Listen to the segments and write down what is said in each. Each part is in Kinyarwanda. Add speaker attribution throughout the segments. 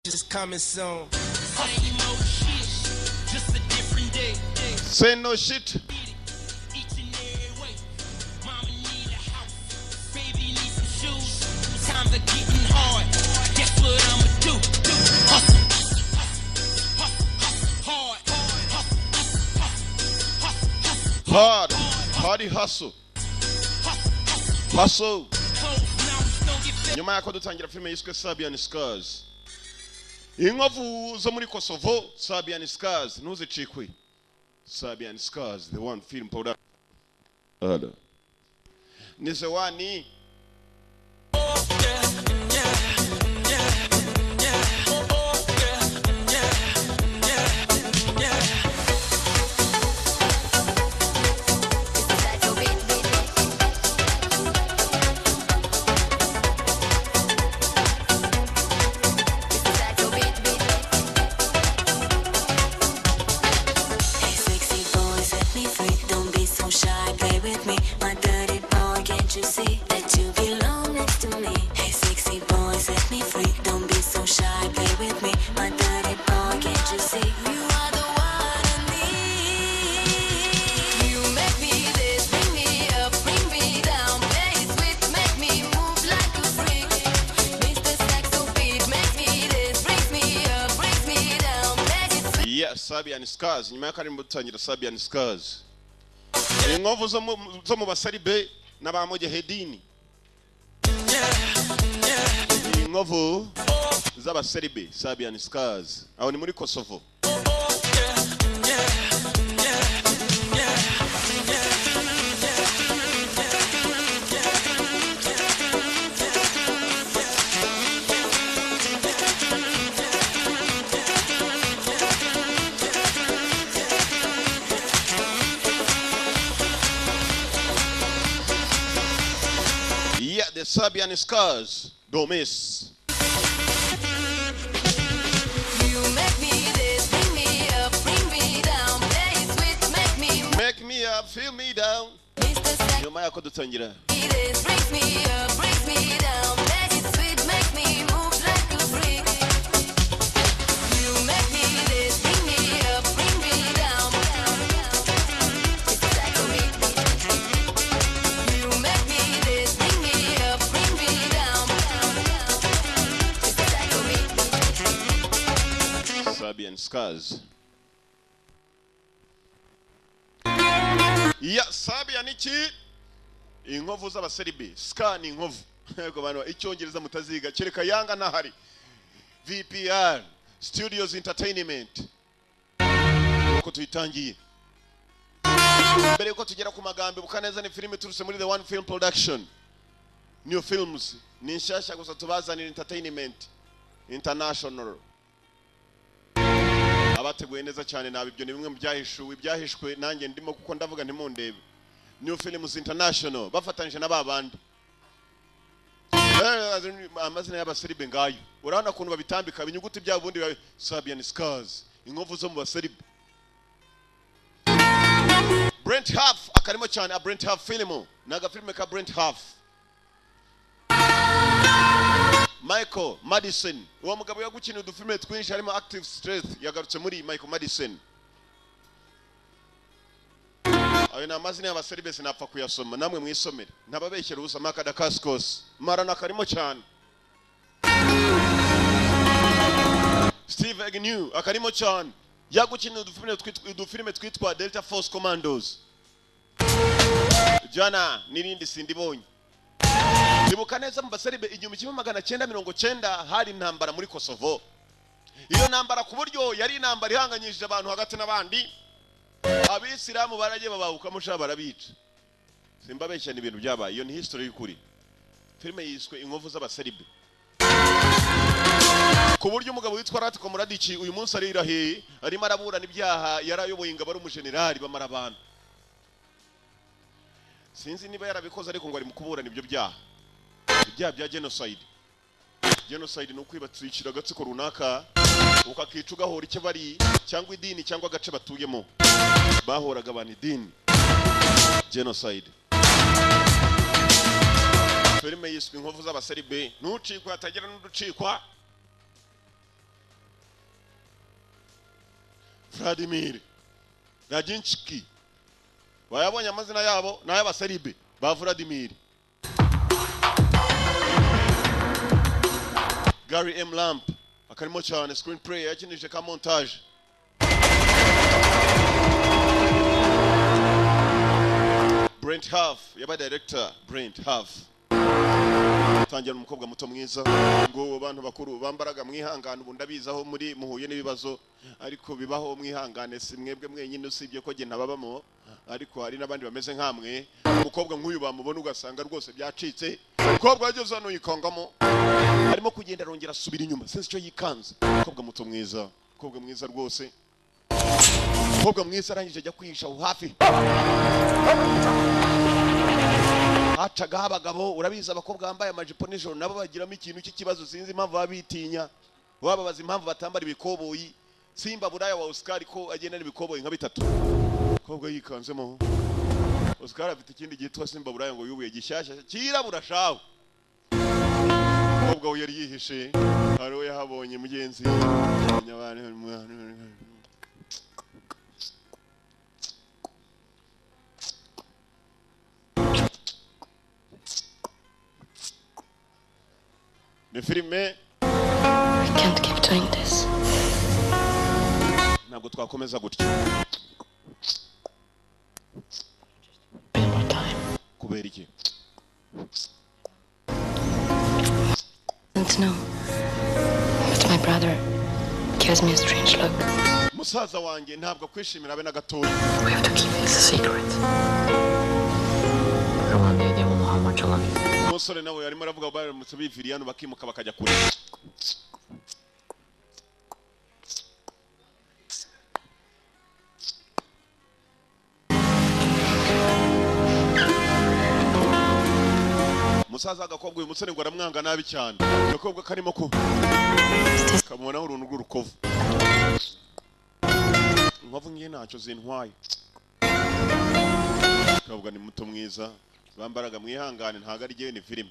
Speaker 1: Just coming soon.
Speaker 2: Same old shit, just a different day.
Speaker 3: Say no shit.
Speaker 2: Each and every way. Mama need a house, baby need some shoes. Times are getting hard. Guess what I'ma do? Hustle, hard,
Speaker 3: Hard. Hardy hustle. Hustle. Nyuma yako dutangira filime yiswe Serbian Scars. Inkovu zo muri Kosovo, Serbian Scars, ntuzicikwe. Serbian Scars, the one film product. Nizewani. Serbian Scars, nyuma y'akari mutangira Serbian Scars. Inkovu zo mu basaribe n'abamoje hedini. Inkovu z'abasaribe, Serbian Scars. Aho ni muri Kosovo. The Serbian Scars, don't miss.
Speaker 4: You make me this, bring me up, bring me down, play it sweet,
Speaker 3: make me up, feel me down. Nyuma yako dutangira.
Speaker 4: This brings me up, brings me down, make it sweet, make me move like a freak. You make me this, bring me up, bring me down. It's a psycho beat. You make me this, bring me up, bring me down. It's a psycho beat.
Speaker 3: Serbian Scars. Ya Serbian iki inkovu z'abaseribe Scar ni inkovu yego bano icyongereza mutaziga kereka yanga ntahari VPR Studios Entertainment uko tuyitangiye mbere yuko tugera ku magambo bukaneza ni filime turuse muri The One Film Production New Films ni nshasha gusa tubazanira entertainment international abateguye neza cyane nabibyo ni bimwe mu byahishwe nanjye ndimo kuko ndavuga ntimundebe New Films International bafatanyije n'ababandi amazina y'abaseribe ngayo urabona kuntu babitambika binyuguti byabo bundi Serbian Scars inkovu zo mu baseribe Brent Huff akarimo cyane a Brent Huff filimo naga filime ka Brent Huff Michael Madison uwo mugabo yagukina udufilme twinshi harimo Active Strength yagarutse muri Michael Madison ayo namazina y'abaseribe sinapfa kuyasoma namwe mwisomere ntababeshyera ubusa makada Cascos marana karimo cyane Steve Agnew akarimo cyane yagukina udufilme twitwa Delta Force Commandos jana nirindi sindibonye Ndibuka neza mu baseribe 1990 hari intambara muri Kosovo. Iyo ntambara ku buryo yari intambara ihanganyije abantu hagati n'abandi. Abisilamu baraje babahuka musha barabica. Simbabeshya ni ibintu byabaye. Iyo ni history y'ukuri. Filime yiswe inkovu z'abaseribe. Ku buryo umugabo witwa Ratko Mladic uyu munsi ari irahe arimo araburana ibyaha yarayoboye ingabo ari umujenerali bamara abantu. Sinzi niba yarabikoze ariko ngo ari mu kuburana ibyo byaha. Ibyaha bya genocide. Genocide no kwibatsicira agatsiko runaka ukakica ugahora icyo bari cyangwa idini cyangwa agace batuyemo. Bahoraga abantu idini. Genocide. Filime yiswe inkovu z'abaseribe ntucikwa atagira n'uducikwa. Vladimir Raginski bayabonye amazina yabo n'ay'abaseribe ba Vladimir. Gary M. Lamp akarimo cyane screenplay yakinije ka montage. Brent Huff yaba director Brent Huff. Tangira umukobwa muto mwiza ngo abantu bakuru bambaraga mwihangana ubu ndabizaho muri muhuye n'ibibazo ariko bibaho mwihangane si mwebwe mwenyine usibye ko gena babamo ariko hari nabandi bameze nkamwe. Umukobwa nk'uyu bamubona ugasanga rwose byacitse. Umukobwa ageze hano yikangamo arimo kugenda arongera asubira inyuma sinzi icyo yikanze. Umukobwa muto mwiza, umukobwa mwiza rwose, umukobwa mwiza arangije ajya kwihisha hafi. Hacaga abagabo urabiza abakobwa bambaye amajipo nijoro nabo bagiramo ikintu cy'ikibazo sinzi impamvu babitinya. Wababaza impamvu batambara ibikoboyi. Simba buraya wa Oscar ko agenda n'ibikoboyi nka bitatu. Umukobwa yikanzemo. Oscar afite ikindi gitwa Simba buraya ngo yubuye gishyashya kirabura shawe. Umukobwa we yari yihishe hariho yahabonye mugenzi ni filime.
Speaker 4: I can't keep doing this.
Speaker 3: Ntabwo twakomeza gutyo.
Speaker 4: One more time.
Speaker 3: Kubera iki?
Speaker 4: And no. But my brother gives me a strange look.
Speaker 3: Musaza wanjye ntabwo kwishimira abe na gatoya.
Speaker 4: We have to keep this a secret.
Speaker 1: I don't have any idea how much I love you.
Speaker 3: Umusore nawe yarimo aravuga baramutse biviriye hano bakimuka bakajya kure. Musaza agakobwa uyu musore ngo aramwanga nabi cyane. Agakobwa karimo ko kamubona uruntu rw'urukovu. Nkovu ngiye ntacyo zintwaye. Akabwa ni muto mwiza bambaraga mwihangane ntago ari giye ni filime.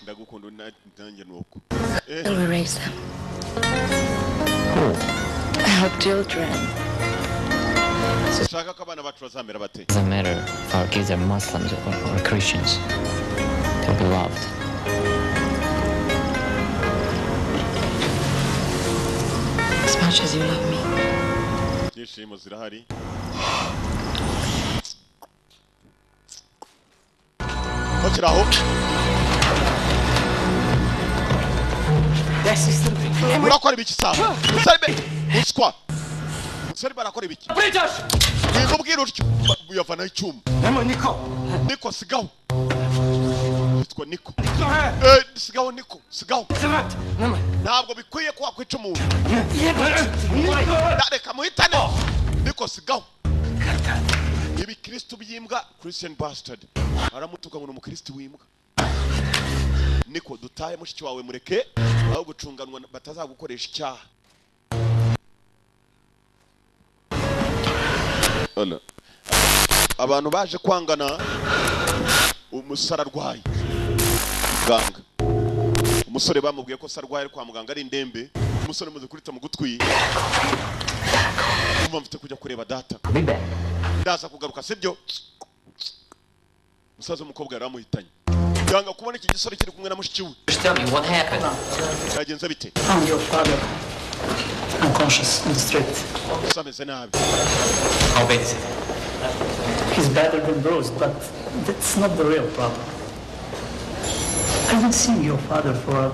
Speaker 3: Ndagukunda nanjye nuko.
Speaker 4: Will we raise them? Our children.
Speaker 3: Shaka ko abana bacu bazamera bate.
Speaker 1: Doesn't matter if our kids are Muslims or Christians. They'll be loved.
Speaker 4: As much as you love me.
Speaker 3: Nishimo zirahari. Kokiraho. Murakora ibiki sawa? Musaribe. Uskwa. Musari barakora ibiki? Nikubwira utyo uyavana icyuma. Niko sigaho. Nitwa Niko. Sigaho Niko, sigaho. Ntabwo bikwiye ko wakwica umuntu. Reka muhitane. Niko sigaho. Ibi Kristo byimbwa Christian bastard. Aramutuka ngo umukristo wimbwa. Niko dutaye mushiki wawe mureke aho gucunganwa batazagukoresha icyaha. Ala. Abantu baje kwangana umusara rwaye. Ganga. Umusore bamubwiye ko sarwaye kwa muganga ari indembe. Umusore muze kurita mu gutwi. Umva mfite kujya kureba data. Ndaza kugaruka sibyo. Musaza umukobwa yaramuhitanye. Ganga kubona iki gisore kiri kumwe na mushiki we.
Speaker 1: Just tell me what happened.
Speaker 3: Yagenze bite?
Speaker 5: Found your father unconscious in the street.
Speaker 3: Sameze nabi.
Speaker 1: How bad is it?
Speaker 5: He's battered and bruised, but that's not the real problem. I haven't seen your father for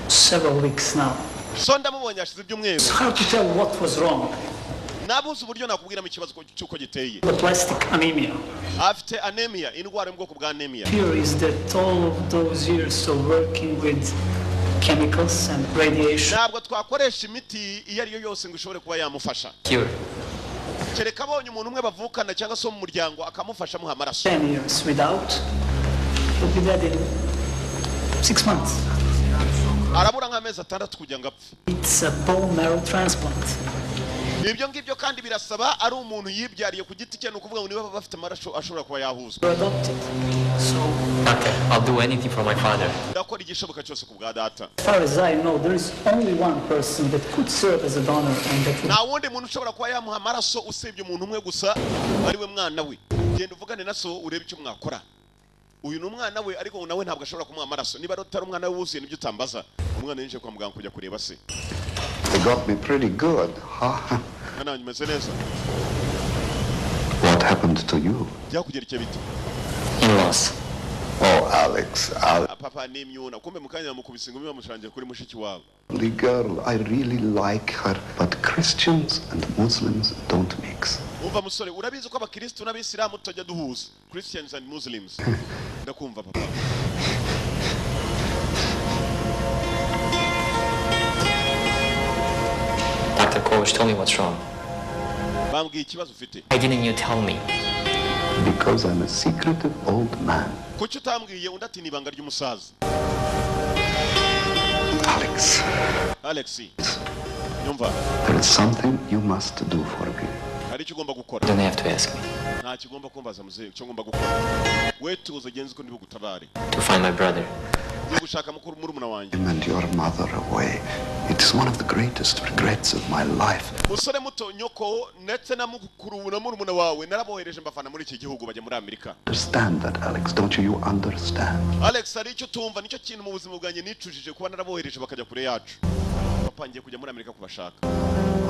Speaker 5: several weeks now.
Speaker 3: So ndamubonye ashize ibyumweru.
Speaker 5: It's hard to tell what was wrong.
Speaker 3: Nabuze uburyo nakubwira mu kibazo cyuko giteye.
Speaker 5: The plastic anemia.
Speaker 3: Afite anemia, indwara y'ubwoko bwa anemia.
Speaker 5: Fear is that all of those years of working with chemicals and radiation.
Speaker 3: Ntabwo twakoresha imiti iyo ari yo yose ngo ishobore kuba yamufasha.
Speaker 1: Cure.
Speaker 3: Kereka abonye umuntu umwe bavukana cyangwa se mu muryango akamufasha muha amaraso.
Speaker 5: 10 years without. He'll be dead in 6 months.
Speaker 3: Arabura nk'amezi 6 kugira ngo apfe.
Speaker 5: It's a bone marrow transplant.
Speaker 3: ibyo ngibyo kandi birasaba ari umuntu yibyariye ku giti cye, ni ukuvuga ngo niba bafite amaraso ashobora kuba yahuzwa.
Speaker 5: You're adopted. So,
Speaker 1: Okay, I'll do anything for my father.
Speaker 3: ndakora igishoboka cyose ku bwa data.
Speaker 5: as far as I know, there is only one person that could serve as a donor, and that would
Speaker 3: nta wundi muntu ushobora kuba yamuha amaraso usibye umuntu umwe gusa, ari we mwana we. Genda uvugane na so urebe icyo mwakora. Uyu ni umwana we, ariko nawe ntabwo ashobora kumuha amaraso. Niba atari umwana we wuzuye nibyo utambaza. Umwana yinjiye kwa muganga kujya kureba se.
Speaker 6: They got me pretty good, huh?
Speaker 3: Mwana umeze neza.
Speaker 6: What happened to you?
Speaker 3: Byakugerekeye bite?
Speaker 1: In-laws.
Speaker 6: Oh, Alex,
Speaker 3: Papa ni imyuna. Kumbe mukanya mukubise ingumi bamushangiye kuri mushiki wabo.
Speaker 6: the girl, I really like her, but Christians and Muslims don't mix.
Speaker 3: Umva musore, urabizi ko abakristo n'abisilamu tutajya duhuza. Christians and Muslims. Ndakumva papa.
Speaker 1: Dr. Koch told me what's wrong.
Speaker 3: Bambwiye ikibazo ufite.
Speaker 1: Why didn't you tell me?
Speaker 6: Because I'm a secretive old man.
Speaker 3: Kuki utambwiye undi ati ni ibanga ry'umusaza?
Speaker 6: Alex,
Speaker 3: Alex, nyumva.
Speaker 6: there is something you must do for me.
Speaker 3: Hari icyo ugomba
Speaker 1: You
Speaker 3: gukora.
Speaker 1: don't have to ask me.
Speaker 3: Nta kigomba kumbaza muzehe, icyo ngomba gukora. We tuze genzi ko ndibugutabare.
Speaker 1: To find my brother.
Speaker 3: Ngiye gushaka mukuru murumuna wanjye.
Speaker 6: Him and your mother away. It is one of the greatest regrets of my life.
Speaker 3: Musore muto, nyoko ndetse na mukuru na murumuna wawe narabohereje mbafana muri iki gihugu bajya muri Amerika.
Speaker 6: Understand that, Alex, don't you? You understand?
Speaker 3: Alex, hari icyo tumva, nicyo kintu mu buzima bwanjye nicujije kuba narabohereje bakajya kure yacu. Papa ngiye kujya muri Amerika kubashaka.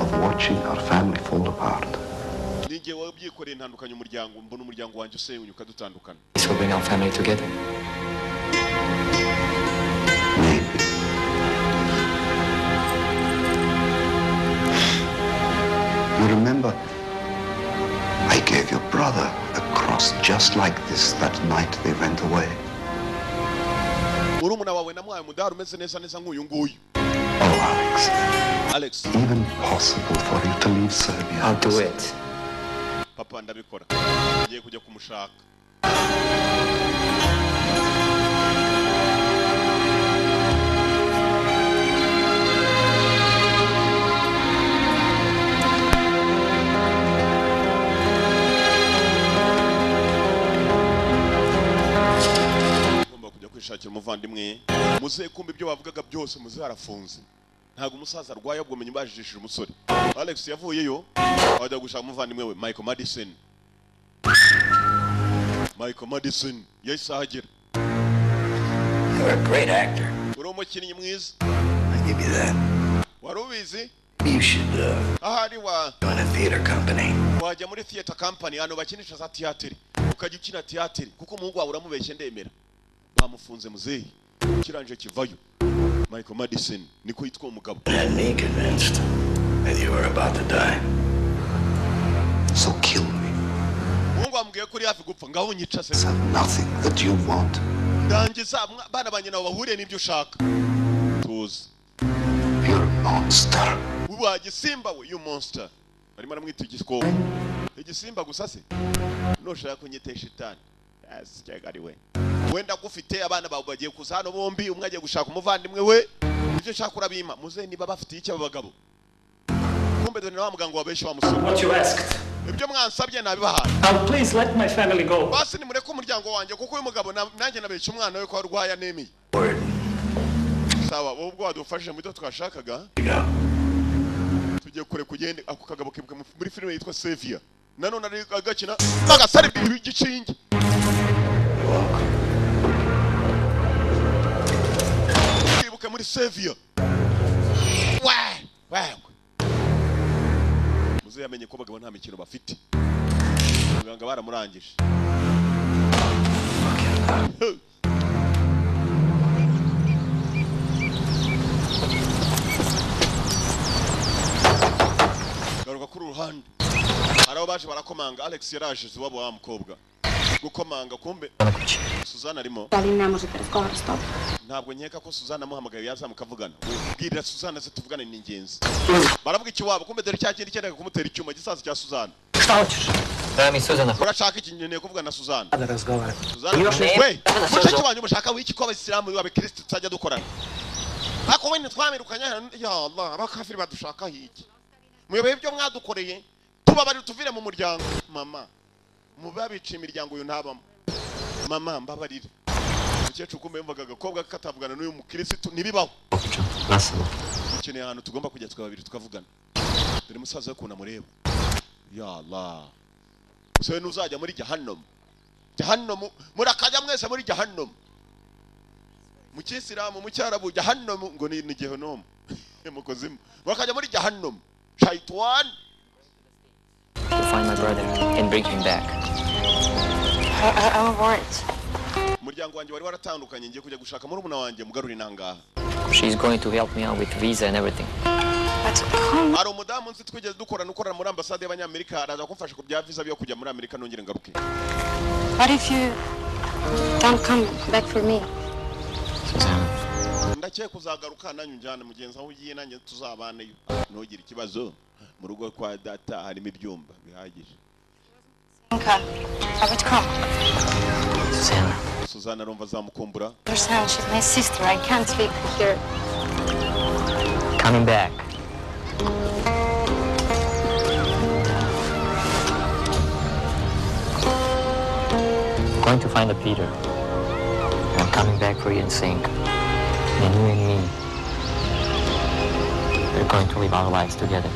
Speaker 6: Of watching our family fall apart.
Speaker 3: Ninjye wowe byikoreye ntandukanye umuryango, mbona umuryango wanjye usenyuka dutandukana.
Speaker 1: This will bring our family together.
Speaker 6: Maybe. You remember, I gave your brother a cross just like this that night they went away.
Speaker 3: Murumuna wawe namuhaye umudari umeze neza neza nk'uyu nguyu.
Speaker 6: Oh, Alex,
Speaker 3: Alex,
Speaker 6: even possible for you to leave Serbia.
Speaker 1: I'll do it.
Speaker 3: papa ndabikora. Ngiye kujya kumushaka. Ngomba kujya kwishakira umuvandimwe. Muzehe kumbe ibyo wavugaga byose muzehe arafunze. Ntabwo umusaza arwaye ahubwo menye bajijishije umusore. Alex yavuyeyo ajya gushaka umuvandimwe we Michael Madison. Michael Madison yahise ahagera.
Speaker 7: You're a great actor.
Speaker 3: Uri umukinnyi mwiza.
Speaker 7: I give you that.
Speaker 3: Wari ubizi?
Speaker 7: You should
Speaker 3: Ahari
Speaker 7: join a theater company.
Speaker 3: wajya muri theater company hano bakinisha za theater. Ukajya ukina theater kuko umuhungu wawe uramubeshye ndemera. Bamufunze muzehe. Kiranje kivayo. Michael Madison niko yitwa umugabo.
Speaker 7: Had me convinced that you were about to die.
Speaker 6: So kill me.
Speaker 3: Umuhungu wambwiye ko uri hafi gupfa ngaho unyica se.
Speaker 6: Have nothing that you want.
Speaker 3: Ndangiza bana banjye nabo bahuriye n'ibyo ushaka. Tuzi.
Speaker 6: You're a monster.
Speaker 3: Uba gisimba we, you monster. Barimo aramwita igikoko. Igisimba gusa se. Noshaka kunyitesha shitani. Yes, cyagari we. Wenda gufite abana bawe bagiye kuza hano bombi, umwe agiye gushaka umuvandimwe we. Ibyo shaka urabima. Muze niba bafite iki abagabo. Kumbe dore na muganga wabeshe wa musore.
Speaker 5: what you asked.
Speaker 3: Ibyo mwansabye nabibahaye.
Speaker 5: Now please let my family go.
Speaker 3: Basi nimureke umuryango wanjye kuko uyu mugabo nanjye nabeshe umwana we ko arwaye anemiye.
Speaker 7: Word.
Speaker 3: Sawa, wowe ubwo wadufashije mu byo twashakaga.
Speaker 7: You go.
Speaker 3: Tugiye kure kugende ako kagabo kibwe muri filime yitwa Savior. Nanone ari agakina bagasari bigicinge.
Speaker 7: You're welcome.
Speaker 3: Ibuke muri Savior. Wow. Muze yamenye ko bagabo nta mikino bafite. Muganga baramurangije. Garuka kuri uruhande. Arabo baje barakomanga. Alex yaraje iwabo wa mukobwa. Gukomanga kumbe Suzana arimo.
Speaker 8: Tallinna musiikkarissa kohdasta.
Speaker 3: Ntabwo nkeka ko Suzana amuhamagaye yazamukavugana. Bwira Suzana se tuvugane ni ingenzi. Baravuga iki wabo kumbe dore cya kindi cyendaga kumutera icyuma gisaza cya Suzana.
Speaker 5: Что хочешь?
Speaker 1: Дай мне Сюзанна.
Speaker 3: Urashaka iki nkeneye kuvugana na Suzana.
Speaker 5: Надо разговаривать.
Speaker 3: Suzana we mushaki wanyu mushaka wiki ko abisilamu b'abakristo tutajya dukorana. Ako wene twamirukanya ya Allah abakafiri badushaka hiki. muyoboye ibyo mwadukoreye tubabarire tuvire mu muryango mama mubabica imiryango uyu ntabamo mama mbabarire umukecuru kumbe yumvaga agakobwa katavugana n'uyu mukirisitu ntibibaho dukeneye ahantu tugomba kujya twababiri tukavugana dore musaza we kuntu amureba ya Allah usobe n'uzajya muri jahannam murakajya mwese muri jahannam mu kisilamu mu cyarabu jahannam ngo ni Gehonom mukozimu murakajya muri jahannam shaitan
Speaker 1: To find my brother and bring him back.
Speaker 4: I'm worried.
Speaker 3: umuryango wanjye wari waratandukanye ngiye kujya gushaka murumuna wanjye mugarura inangaha
Speaker 1: She's going to help me out with visa and everything.
Speaker 4: But come.
Speaker 3: hari umudamu nzi twigeze dukorana muri ambasade y'abanyamerika araza kumfasha ku bya visa byo kujya muri Amerika nongere ngaruke
Speaker 4: What if you don't come back for me?
Speaker 1: Susanna,
Speaker 3: ndakeye kuzagaruka nanyu njyana mugenzi aho ugiye nanjye tuzabaneyo ntugire ikibazo mu rugo kwa data harimo ibyumba bihagije
Speaker 4: Okay. I would come.
Speaker 1: Susanna,
Speaker 3: Suzana arumva azamukumbura
Speaker 4: Understand, she's my sister. I can't leave her here.
Speaker 1: coming back. Going to find a Peter. I'm coming back for you in sync. And you and me, we're going to live our lives together.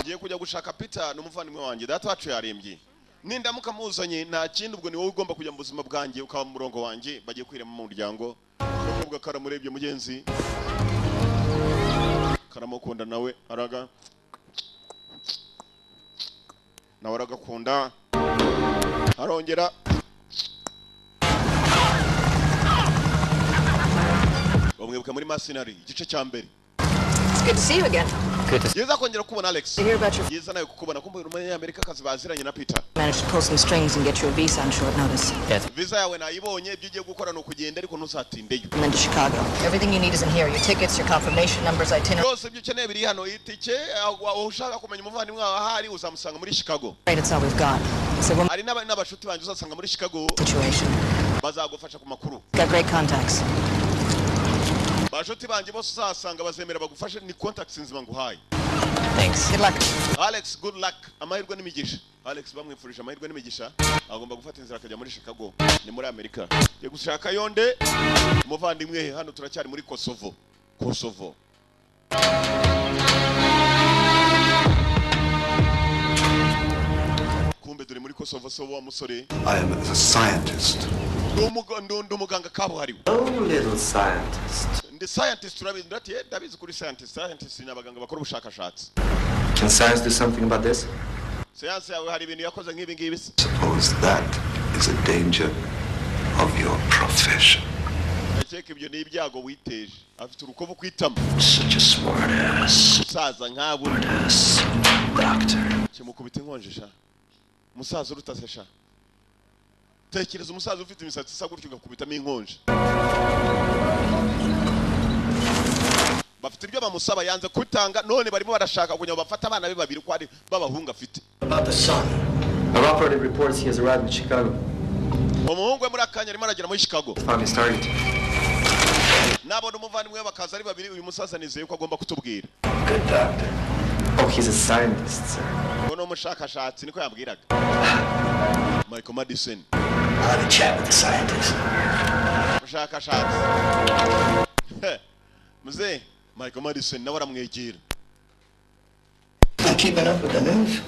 Speaker 3: ngiye kujya gushaka Peter n'umuvandimwe wanjye data wacu yarembye nindamuka muzanye nta kindi ubwo ni wowe ugomba kujya mu buzima bwanjye ukaba mu murongo wanjye bagiye kwirema mu muryango umukobwa karamurebye mugenzi karamukunda nawe aragakunda arongera bamwibuka muri Mercenary igice cya mbere
Speaker 8: It's good to see you again.
Speaker 1: Good to see
Speaker 3: yeza kongera kubona Alex
Speaker 8: To hear about your
Speaker 3: yeza nawe kukubona kumbe uri umunyamerika kazi baziranye na Peter
Speaker 8: managed to pull some strings and get you a visa on short notice.
Speaker 1: Yes.
Speaker 3: visa yawe nayibonye ibyo ugiye gukora ni ukugenda ariko ntuzatindeyo
Speaker 8: And then to Chicago. Everything you need is in here. Your tickets, your confirmation numbers, itinerary.
Speaker 3: byose ibyo ukeneye biri hano itike aho ushaka kumenya umuvandimwe wawe ahari uzamusanga muri Chicago
Speaker 8: That's all we've got. So we're
Speaker 3: hari n'abashuti banjye uzasanga muri Chicago
Speaker 8: situation.
Speaker 3: bazagufasha ku makuru
Speaker 8: Got great contacts.
Speaker 3: bashuti banjye bose uzasanga bazemera bagufashe ni contacts nzima nguhaye
Speaker 1: Thanks.
Speaker 8: Good luck.
Speaker 3: Alex good luck amahirwe n'imigisha Alex bamwifurije amahirwe n'imigisha agomba gufata inzira akajya muri Chicago ni muri Amerika ye gushaka yonde umuvandimwe hano turacyari muri Kosovo kumbe dore muri Kosovo so wa musore
Speaker 6: I am a scientist.
Speaker 3: ndi umuganga kabuhariwe
Speaker 7: Oh, little scientist.
Speaker 3: ndi scientist urabizi ndabizi kuri scientist ni abaganga bakora ubushakashatsi
Speaker 7: Can science do something about this?
Speaker 3: siyansi yawe hari ibintu yakoze nk'ibi ngibi se
Speaker 6: Suppose that is a danger of your profession.
Speaker 3: ndakeka ibyo ni ibyago witeje afite urukovu kwitama
Speaker 7: Such a smart ass.
Speaker 3: umusaza nk'abo
Speaker 7: Ass. Doctor.
Speaker 3: kimukubita inkonjesha umusaza urutasesha tekereza umusaza ufite imisatsi isa gutyo ugakubitamo inkonje bafite ibyo bamusaba yanze kutanga none barimo barashaka kugira ngo bafate abana be babiri ko ari b'abahungu afite
Speaker 7: About the son. Our operative reports he has arrived in Chicago.
Speaker 3: umuhungu we muri akanya arimo aragera muri Chicago
Speaker 7: Finally started.
Speaker 3: nabona umuvandimwe we bakaza ari babiri uyu musaza nizeye ko agomba kutubwira
Speaker 7: Good doctor. Oh, he's a scientist, sir.
Speaker 3: ngo ni umushakashatsi niko yambwiraga Michael Madison
Speaker 7: I'll have a chat with the scientist.
Speaker 3: umushakashatsi muze Michael Madison nawe aramwegera
Speaker 9: Not keeping up with the news?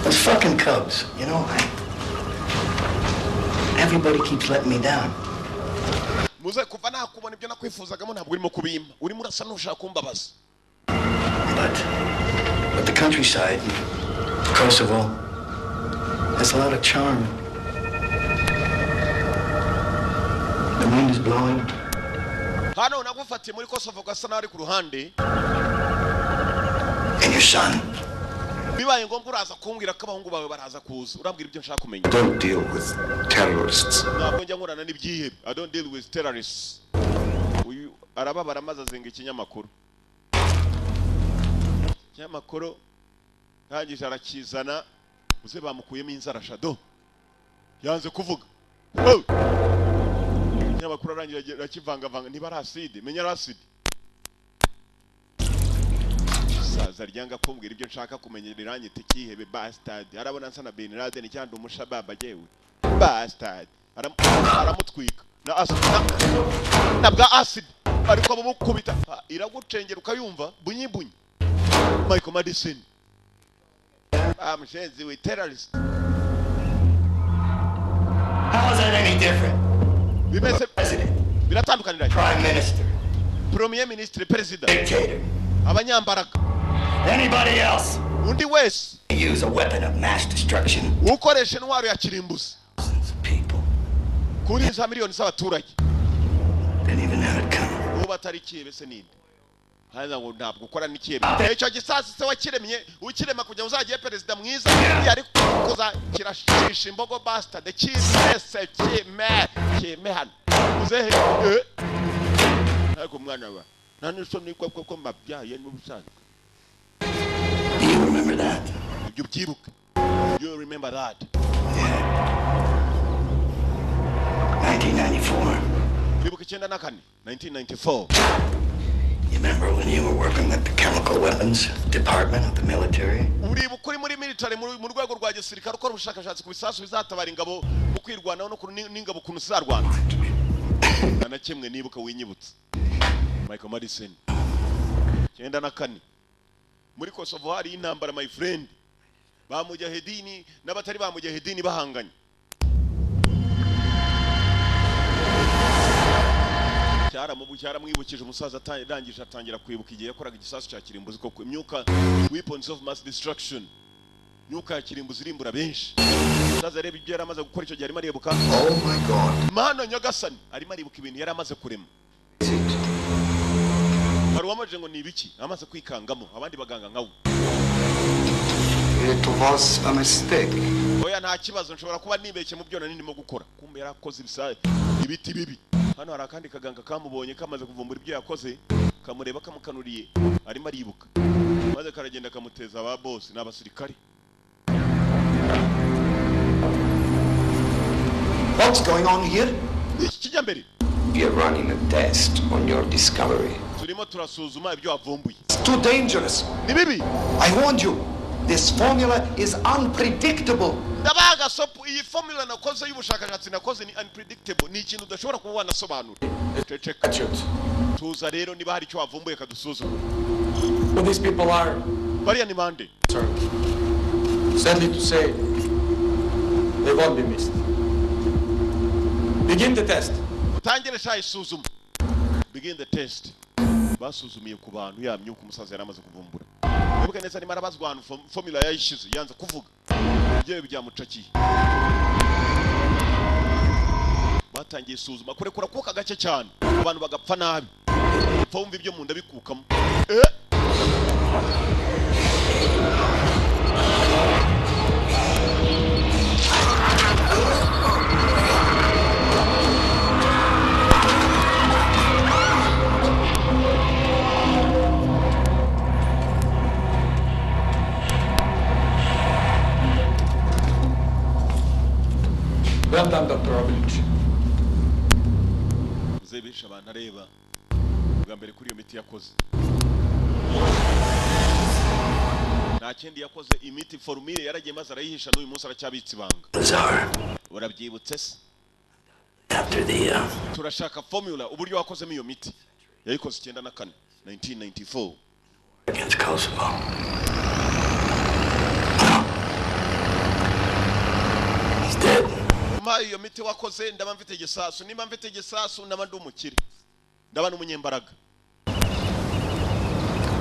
Speaker 9: Those fucking Cubs, you know, everybody keeps letting me down.
Speaker 3: muze kuva nakubona ibyo nakwifuzagamo ntabwo urimo kubimpa urimo urasa n'ushaka kumbabaza
Speaker 9: But the countryside, Kosovo, has a lot of charm. The wind is blowing.
Speaker 3: hano nagufatiye muri Kosovo gasa n'ari ku ruhande
Speaker 9: And your son?
Speaker 3: bibaye ngombwa uraza kumbwira ko abahungu bawe baraza kuza urambwira ibyo nshaka kumenya
Speaker 6: Don't deal with terrorists.
Speaker 3: ntabwo njya nkorana n'ibyihebe I don't deal with terrorists uyu arababara maze azenga ikinyamakuru ntangije arakizana uze bamukuyemo inzara shado yanze kuvuga ikinyamakuru arangira arakivangavanga niba ari acide menya ari acide saza iperereza ryanga kumbwira ibyo nshaka kumenya riranyita ikihebe bastard arabona nsa na Bin Laden cyangwa umushababa jewe bastard aramutwika na acid na bwa acid ariko bamukubita iragucengera ukayumva bunyibunyi Michael Madison mshenzi we terrorist.
Speaker 9: How is that any different?
Speaker 3: Bimeze
Speaker 9: President,
Speaker 3: biratandukanira
Speaker 9: Prime Minister,
Speaker 3: Premier Minister President
Speaker 9: dictator,
Speaker 3: abanyambaraga
Speaker 9: anybody else
Speaker 3: undi wese
Speaker 9: use a weapon of mass destruction.
Speaker 3: ukoresha intwaro ya kirimbuzi
Speaker 9: Thousands of people
Speaker 3: kuri za miliyoni z'abaturage
Speaker 9: didn't even have it coming.
Speaker 3: uba atari kibe se ninde hanyuma ngo ntabwo ukora n'ikibe icyo gisasi se wakiremye ukirema kugira uzagiye perezida mwiza yari kuza kirashisha imbogo bastard kimese kime hano uzehe ariko mwana wa nani so ni ko mabyaye n'ubusanzwe.
Speaker 9: Do you remember that?
Speaker 3: You byibuka. You remember that?
Speaker 9: Yeah. 1994.
Speaker 3: Byibuka 1994.
Speaker 9: You remember when you were working with the Chemical Weapons Department of the military?
Speaker 3: Uribuka uri muri military mu rwego rwa gisirikare ukora ubushakashatsi ku bisasu bizatabara ingabo ukwirwanaho no n'ingabo kuntu zizarwana. Na kimwe nibuka winyibutse. Michael Madison. 94. Muri Kosovo hari intambara my friend. Ba mujahidini n'abatari ba mujahidini bahanganye. Cyara mwibukije umusaza atangije atangira kwibuka igihe yakoraga igisasu cya kirimbuzi koko imyuka weapons of mass destruction. Myuka ya kirimbuzi irimbura benshi. Umusaza areba ibyo yari amaze gukora icyo gihe arimo aribuka.
Speaker 6: Oh my God.
Speaker 3: Mana nyagasani arimo aribuka ibintu yari amaze kurema. Hari uwamaje ngo ni ibiki amaze kwikangamo abandi baganga nkawe.
Speaker 6: It was a mistake.
Speaker 3: Oya nta kibazo nshobora kuba nibeshye mu byo nari ndimo gukora. Kumbe yarakoze ibiti bibi. Hano hari akandi kaganga kamubonye kamaze kuvumbura ibyo yakoze kamureba kamukanuriye arimo aribuka. Maze karagenda kamuteza aba boss n'abasirikare.
Speaker 6: What's going on here?
Speaker 3: Kijya mbere.
Speaker 6: We are running a test on your discovery.
Speaker 3: Turimo turasuzuma ibyo wavumbuye.
Speaker 6: It's too dangerous.
Speaker 3: Ni bibi.
Speaker 6: I warned you. This formula is unpredictable.
Speaker 3: Ndabaga sopu iyi formula nakoze y'ubushakashatsi nakoze ni unpredictable ni ikintu udashobora kuba wanasobanura. Ceceka. Tuza rero niba hari icyo wavumbuye kadusuzuma.
Speaker 10: Who these people are?
Speaker 3: Bariya ni bande?
Speaker 10: Sir. Sadly to say, they won't be missed. Begin the test.
Speaker 3: Utangire sha isuzuma. Begin the test. Basuzumiye ku bantu ya myuka umusaza yari amaze kuvumbura. Nibuka neza ni marabazwa hano formula yayishize yanze kuvuga. Ibyo byamucakiye. Batangiye isuzuma kurekura kuka gake cyane. Abantu bagapfa nabi. Upfa ibyo mu nda bikukamo.
Speaker 10: Well done, Dr. Obelich.
Speaker 3: Uzebesha abantu areba. Bwa mbere kuri iyo miti yakoze. Nta kindi yakoze imiti formule yaragiye maze arayihisha n'uyu munsi aracyabitse ibanga. Urabyibutse se?
Speaker 9: After the
Speaker 3: Turashaka formula uburyo wakozemo iyo miti. Yayikoze 94 1994.
Speaker 9: against Kosovo. He's dead.
Speaker 3: Kuma iyo miti wakoze ndaba mfite gisasu nimba mfite gisasu ndaba ndi umukire. Ndaba n'umunyembaraga.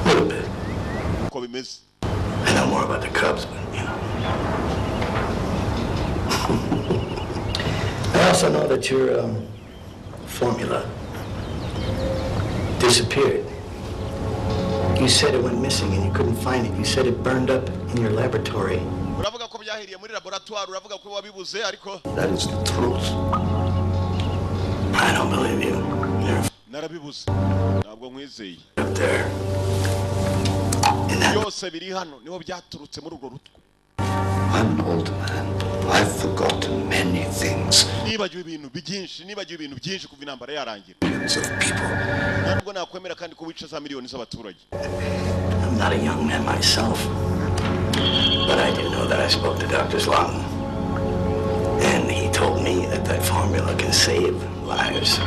Speaker 9: Little bit.
Speaker 3: Uko bimeze.
Speaker 9: I know more about the Cubs, but you know. I also know that your formula disappeared. You said it went missing and you couldn't find it. You said it burned up in your laboratory.
Speaker 3: Uravuga ko byahiriye muri laboratoire uravuga ko wabibuze ariko
Speaker 6: That is the truth.
Speaker 9: I don't believe you. You're
Speaker 3: narabibuze. Ntabwo nkwizeye.
Speaker 9: up there. In that
Speaker 3: Byose biri hano niho byaturutse muri urwo rutwe.
Speaker 6: I'm an old man. I've forgotten many things.
Speaker 3: Nibagiwe ibintu byinshi kuva intambara yarangira.
Speaker 6: Millions of people.
Speaker 3: Ntabwo nakwemera kandi ko wica za miliyoni z'abaturage.
Speaker 7: I'm not a young man myself, but I do know that I spoke to Dr. Slotin, and he told me that formula can save lives.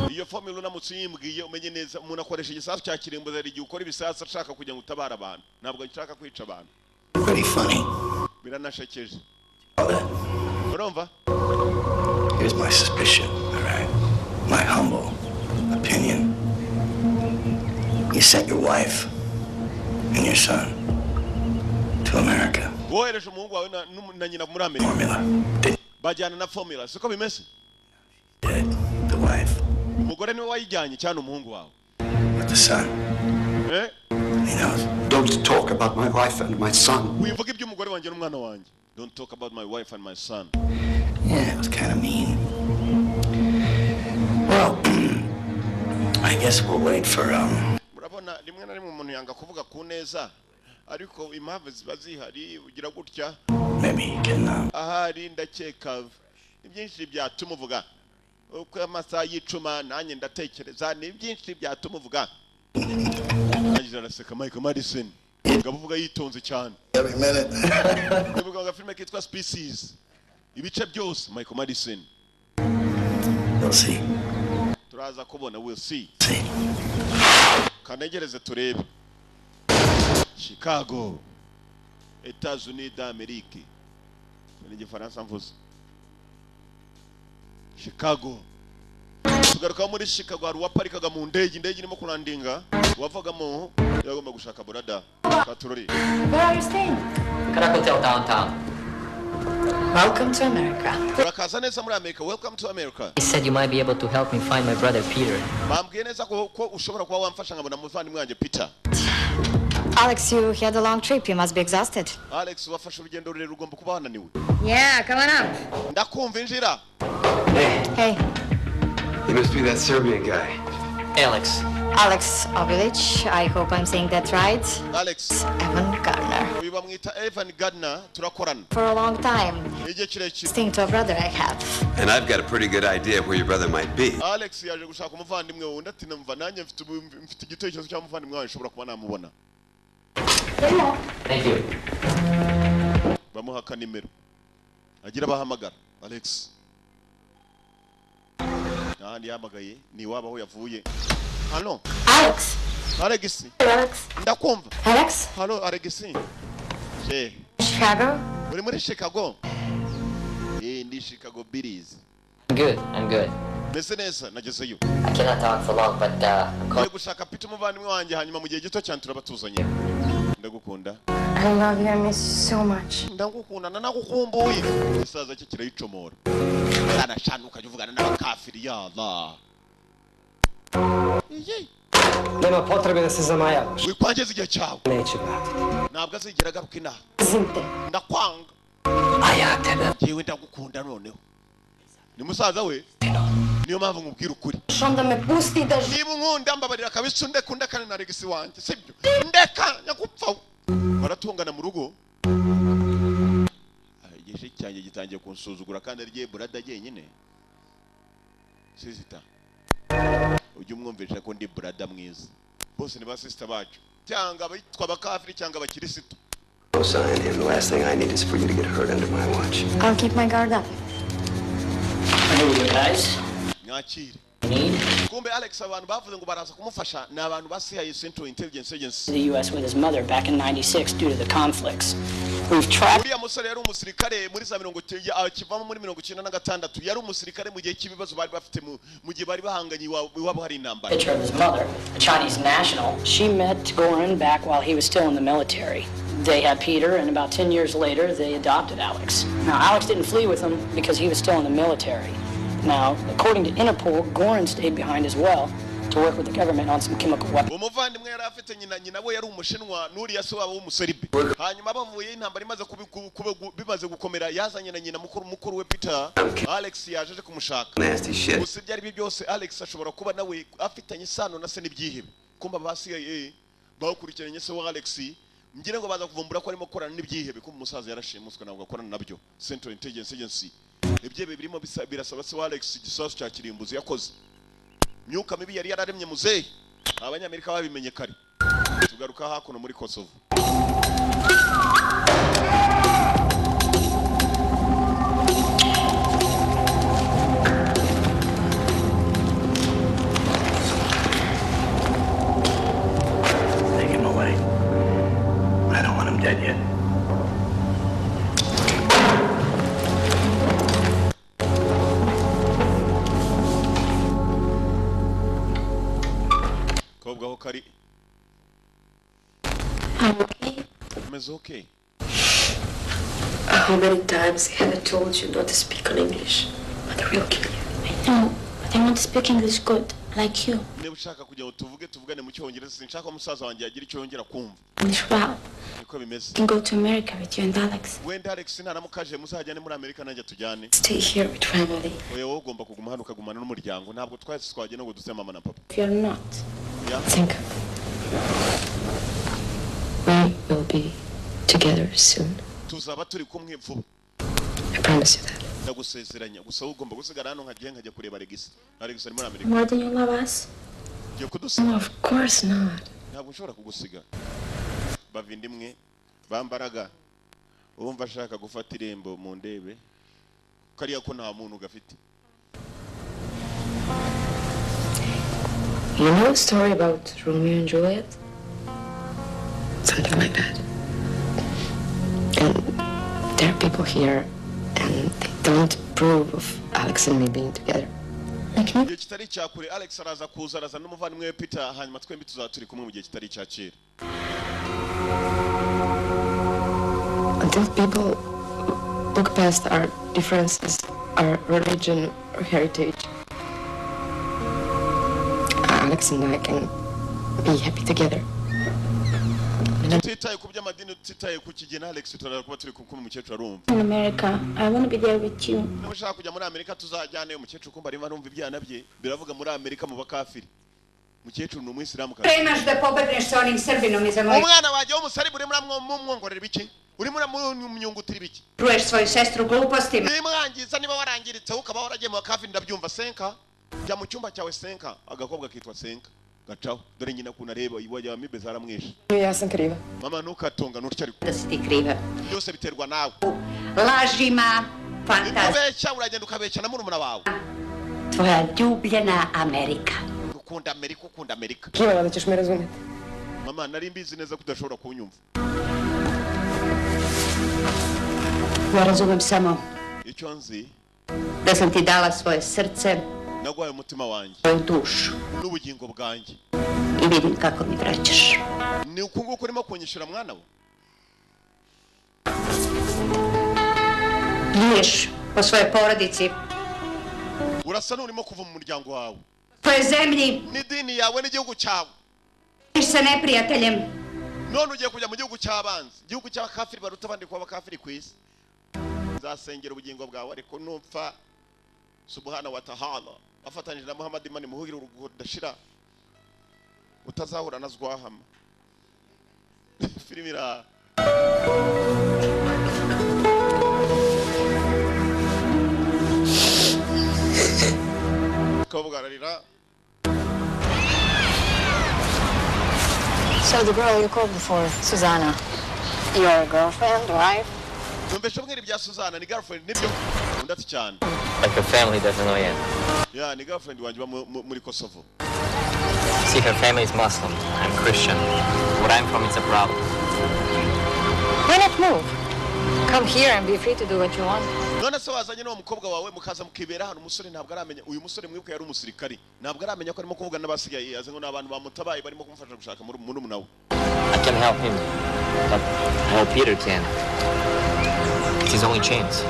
Speaker 3: Iyo formula uramutse uyimbwiye umenye neza umuntu akoresha igisasu cya kirimbuzi igihe ukora ibisasu ashaka kujya ngo utabara abantu ntabwo nshaka kwica abantu.
Speaker 7: Pretty funny.
Speaker 3: Biranashekeje.
Speaker 7: All that.
Speaker 3: Urumva?
Speaker 7: Here's my suspicion, all right? My humble opinion. You sent your wife and your son to America.
Speaker 3: Wohereje umuhungu wawe na nyina muri Amerika.
Speaker 7: Formula.
Speaker 3: Bajyana na formula. Siko bimeze?
Speaker 7: The wife.
Speaker 3: Umugore niwe wayijyanye cyane umuhungu wawe.
Speaker 7: With the son.
Speaker 3: Eh?
Speaker 7: He knows.
Speaker 6: Don't talk about my wife and my son.
Speaker 3: Wivuga iby'umugore wanjye n'umwana wanjye. Don't talk about my wife and my son.
Speaker 7: Yeah, it was kind of mean. Well, I guess we'll wait for
Speaker 3: Murabona rimwe na rimwe umuntu yanga kuvuga ku neza ariko impamvu ziba zihari ugira gutya.
Speaker 7: Maybe he can
Speaker 3: Ahari ndakeka ibyinshi byatuma uvuga. Uko amasaha y'icuma nanjye ndatekereza ni byinshi byatuma uvuga. Nagize araseka Michael Madison. Ngabo uvuga yitonze cyane.
Speaker 9: Every minute.
Speaker 3: Nibuka nga filime kitwa Species. Ibice byose Michael Madison.
Speaker 7: We'll see.
Speaker 3: Turaza kubona we'll see.
Speaker 7: See.
Speaker 3: Kanegereze turebe. Chicago. États-Unis d'Amérique. Ni Gifaransa mvuze. Chicago. Tugaruka muri Chicago hari waparikaga mu ndege irimo kurandinga wavagamo yagomba gushaka burada katurori.
Speaker 8: Where are you staying?
Speaker 1: Carac Hotel downtown.
Speaker 8: Welcome to America.
Speaker 3: Urakaza neza muri America. Welcome to America.
Speaker 1: He said you might be able to help me find my brother Peter.
Speaker 3: Bambwiye neza ko ushobora kuba wamfasha ngabona muvandimwe wanjye Peter.
Speaker 11: Alex, you had a long trip. You must be exhausted.
Speaker 3: Alex wafashe urugendo rurerure ugomba kuba wananiwe.
Speaker 11: Yeah, come on up.
Speaker 3: Ndakumva injira.
Speaker 11: Hey.
Speaker 12: You must be that Serbian guy.
Speaker 1: Alex.
Speaker 11: Alex Obilic. I hope I'm saying that right.
Speaker 3: Alex.
Speaker 11: Evan Gardner.
Speaker 3: Uyu bamwita Evan Gardner turakorana.
Speaker 11: For a long time.
Speaker 3: Igihe kirekire.
Speaker 11: Sting to a brother I have.
Speaker 12: And I've got a pretty good idea of where your brother might be.
Speaker 3: Alex yaje gushaka umuvandimwe wundi ati namva nanjye mfite igitekerezo cya umuvandimwe wawe nshobora kuba namubona.
Speaker 1: Thank you.
Speaker 3: Bamuha kanimero. Agira bahamagara. Alex. Nahandi yamagaye ni waba aho yavuye. Halo.
Speaker 11: Alex.
Speaker 3: Alex.
Speaker 11: Alex.
Speaker 3: Ndakumva.
Speaker 11: Alex.
Speaker 3: Halo Alex.
Speaker 11: Chicago.
Speaker 3: Uri muri Chicago? Ndi Chicago Billies.
Speaker 1: I'm good.
Speaker 3: Mese neza nagezeyo.
Speaker 1: I cannot talk for long, but I'm calling.
Speaker 3: Gushaka Peter umuvandimwe wanjye hanyuma mu gihe gito cyane turabatuzanye. Ndagukunda.
Speaker 11: I love you. I miss you so much.
Speaker 3: Ndagukunda nanagukumbuye. Isaza cye kirayicomora. Sana shanu ukajya uvugana n'abakafiri yalla.
Speaker 13: Nema potrebe da se zamajavaš.
Speaker 3: Wikwangeza igihe cyawe.
Speaker 13: Neće vratiti.
Speaker 3: Ntabwo azigera agaruka inaha.
Speaker 13: Zinte.
Speaker 3: Ndakwanga.
Speaker 13: A ja tebe.
Speaker 3: Jewe ndagukunda noneho. Ni musaza we? Niyo mpamvu nkubwira ukuri.
Speaker 11: Onda me pusti da
Speaker 3: Niba unkunda mbabarira kabisa undekunda kandi na Alex wanjye sibyo? Ndeka nyakupfa. Baratungana mu rugo. Igihe cyanjye gitangiye kunsuzugura kandi ariye burada jyenyine. Sizita. Ujye umwumvisha ko ndi burada mwiza. Bose ni ba sister bacu. Cyangwa abitwa abakafiri cyangwa abakirisitu.
Speaker 7: Sign him. The last thing I need is for you to get hurt under my watch.
Speaker 11: I'll keep my guard up.
Speaker 5: Hello, you guys.
Speaker 3: Nyakire.
Speaker 5: Need
Speaker 3: Kumbe Alex abantu bavuze ngo baraza kumufasha ni abantu ba CIA Central Intelligence Agency.
Speaker 5: the U.S. with his mother back in '96 due to the conflicts. We've tracked.
Speaker 3: Uriya musore yari umusirikare muri za 90 akivamo muri 96 yari umusirikare mu gihe cy'ibibazo bari bafite mu gihe bari bahanganye iwabo hari intambara.
Speaker 5: Picture of his mother, a Chinese national. She met Goran back while he was still in the military. They had Peter, and about 10 years later, they adopted Alex. Now, Alex didn't flee with them because he was still in the military. Now, according to Interpol, Goran stayed behind as well to work with the government on some chemical weapons.
Speaker 3: Umuvandimwe yari afite nyina we yari umushinwa n'uriya se wabo w'umuseribe. Hanyuma bavuye intambara imaze bimaze gukomera yazanye na nyina mukuru we Peter. Alex yaje kumushaka.
Speaker 12: Nasty shit.
Speaker 3: Gusa ibyo ari byose Alex ashobora kuba nawe afitanye isano na se n'ibyihebe. Kumba ba CIA bawukurikiranye se wa Alex. Ngire ngo baza kuvumbura ko arimo korana n'ibyihebe ko umusaza yarashimuswe nabwo akorana nabyo. Central Intelligence Agency. Ibyebe birimo birasaba se wa Alex igisasu cya kirimbuzi yakoze. Myuka mibi yari yararemye muzehe. Abanyamerika babimenye kare. Tugaruka baturuka hakuno muri Kosovo.
Speaker 7: Take him away. I don't want him dead yet.
Speaker 3: Kobwa ho kari.
Speaker 14: I'm okay.
Speaker 3: Umeze okay?
Speaker 14: How many times have I told you not to speak on English? But I will kill you.
Speaker 15: I know, but I want to speak English good, like you.
Speaker 3: Niba ushaka kujya ngo tuvugane mu cyongereza sinshaka umusaza wanjye yagira icyo yongera kumva.
Speaker 15: English well.
Speaker 3: Niko bimeze.
Speaker 15: I can go to America with you and Alex.
Speaker 3: Wenda Alex naramukaje muzajyane muri Amerika nanjye tujyane.
Speaker 14: Stay here with family.
Speaker 3: Oya wowe ugomba kuguma hano ukagumana n'umuryango ntabwo twese twagenda ngo duse mama na papa.
Speaker 15: If you're not,
Speaker 3: Yeah.
Speaker 14: Think. We will be together soon.
Speaker 3: Tuzaba turi kumwe vuba.
Speaker 14: I promise you that.
Speaker 3: Ndagusezeranya gusa ugomba gusigara hano nkajya kureba Alex. Alex ari muri Amerika.
Speaker 15: more than you love us?
Speaker 3: Ngiye kudusiga.
Speaker 14: No, of course not.
Speaker 3: Ntabwo nshobora kugusiga. Bavindimwe bambaraga. Urumva ashaka gufata irembo mu ndebe. Kariya ko nta muntu gafite.
Speaker 14: You know a story about Romeo and Juliet? Something like that. And there are people here, and they don't approve of Alex and me being together.
Speaker 3: Igihe kitari cyakure Alex araza kuza araza n'umuvandimwe we Peter hanyuma twembi tuzaba turi kumwe mu gihe kitari cyakira.
Speaker 14: Until people look past our differences, our religion or heritage, Alex and I can be happy together.
Speaker 3: Tutaye ku by'amadini tutaye ku kigena Alex turara kuba turi kumwe umukecuru arumva.
Speaker 15: In America, I want to be there with you.
Speaker 3: Nabashaka kujya muri Amerika tuzajyane umukecuru kumva arimo arumva ibyana bye biravuga muri Amerika mu bakafiri. Umukecuru ni umuyisilamu kazi.
Speaker 16: Premaš da pobegneš sa onim Srbinom iza mojih.
Speaker 3: Umwana waje w'umusari buri mwongorera biki? Uri muri munyungutira biki?
Speaker 16: Truješ svoju sestru glupostima.
Speaker 3: Nimwangiza niba warangiritse ukaba waragiye mu bakafiri ndabyumva Senka. Jya mu cyumba cyawe Senka agakobwa kitwa Senka. Gacaho dore nyina kuna reba iwajya mibe zaramwisha.
Speaker 14: Ja sam kriva.
Speaker 3: Mama nukatonga nutya ariko.
Speaker 16: Da si ti kriva.
Speaker 3: Byose biterwa nawe.
Speaker 16: Lažima, fantazija.
Speaker 3: Ukabeshya uragenda ukabeshya na murumuna wawe.
Speaker 16: Tvoja ljubljena Amerika.
Speaker 3: Ukunda Amerika ukunda Amerika.
Speaker 14: Kivala da ćeš me razumjeti.
Speaker 3: Mama nari mbizi neza ko udashobora kunyumva.
Speaker 16: Ja razumem samo
Speaker 3: Icyo nzi
Speaker 16: da sam ti dala svoje srce,
Speaker 3: nagwaye umutima wanjye
Speaker 16: svoju dušu
Speaker 3: n'ubugingo bwanjye
Speaker 16: i vidim kako mi vraćaš.
Speaker 3: ni uku nguku urimo kunyishyura mwana we.
Speaker 16: Briješ po svojoj porodici,
Speaker 3: Urasa n'urimo kuva mu muryango wawe
Speaker 16: tvojoj zemlji,
Speaker 3: n'idini yawe n'igihugu cyawe
Speaker 16: briješ sa neprijateljem.
Speaker 3: none ugiye kujya mu gihugu cy'abanzi igihugu cy'abakafiri baruta abandi kuba abakafiri ku isi. Nzasengera ubugingo bwawe ariko nupfa subhana wa ta'ala afatanyije na Muhammad Imani muhugire urugo dashira utazahura na zwahama. Filimi ra Kavugararira.
Speaker 11: So the girl you called before, Susanna, your girlfriend, wife?
Speaker 3: Numveshe mwiri bya Susanna ni girlfriend nibyo undati cyane.
Speaker 1: Like her family doesn't know yet.
Speaker 3: Yeah, ni girlfriend wanjye muri Kosovo.
Speaker 1: See, her family is Muslim. I'm Christian. Where I'm from, it's a problem.
Speaker 11: Why not move? Come here and be free to do what you want.
Speaker 3: None se wazanye n'uwo mukobwa wawe mukaza mukibera hano umusore ntabwo aramenya uyu musore mwibuka yari umusirikari ntabwo aramenya ko arimo kuvugana n'abasigaye yaze ngo n'abantu bamutabaye barimo kumufasha gushaka muri nawe.
Speaker 1: I can help him, but I hope Peter can. It's his only chance.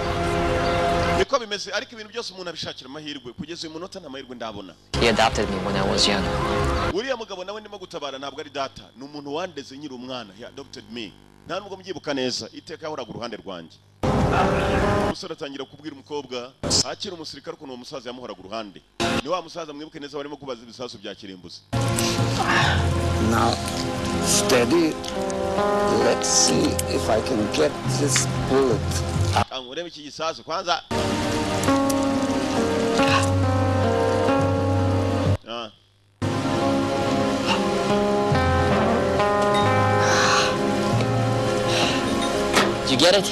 Speaker 3: Niko bimeze ariko ibintu byose umuntu abishakira amahirwe kugeza uyu munota nta mahirwe ndabona.
Speaker 1: He adopted me when I was young.
Speaker 3: Uriya mugabo nawe ndimo gutabara ntabwo ari data ni umuntu wandeze nyiri umwana he adopted me. Nta nubwo mbyibuka neza iteka yahoraga uruhande rwanjye. Umusore atangira kubwira umukobwa akiri umusirikare ukuntu uwo musaza yamuhoraga uruhande. Ni wa musaza mwibuke neza barimo kubaza ibisasu bya kirimbuzi.
Speaker 17: Now, steady. Let's see if I can get this bullet.
Speaker 3: Urebe iki gisasu kwanza.
Speaker 13: get it?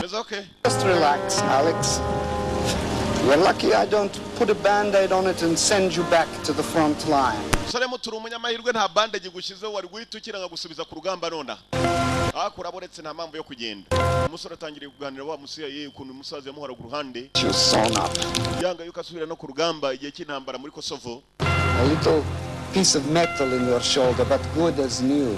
Speaker 3: It's okay.
Speaker 17: Just relax, Alex. You're lucky I don't put a band-aid on it and send you back to the front line.
Speaker 3: Sore muturu umunyamahirwe nta bandage gushizeho wari guhita ukiranga gusubiza ku rugamba nona. Akuraboretse nta mpamvu yo kugenda. Umusore atangiriye kuganira wa musiya ye ukuntu umusaza yamuhora ku ruhande.
Speaker 17: You sewn up.
Speaker 3: Yanga yuko asubira no ku rugamba igihe cy'intambara muri Kosovo.
Speaker 17: A little piece of metal in your shoulder, but good as new.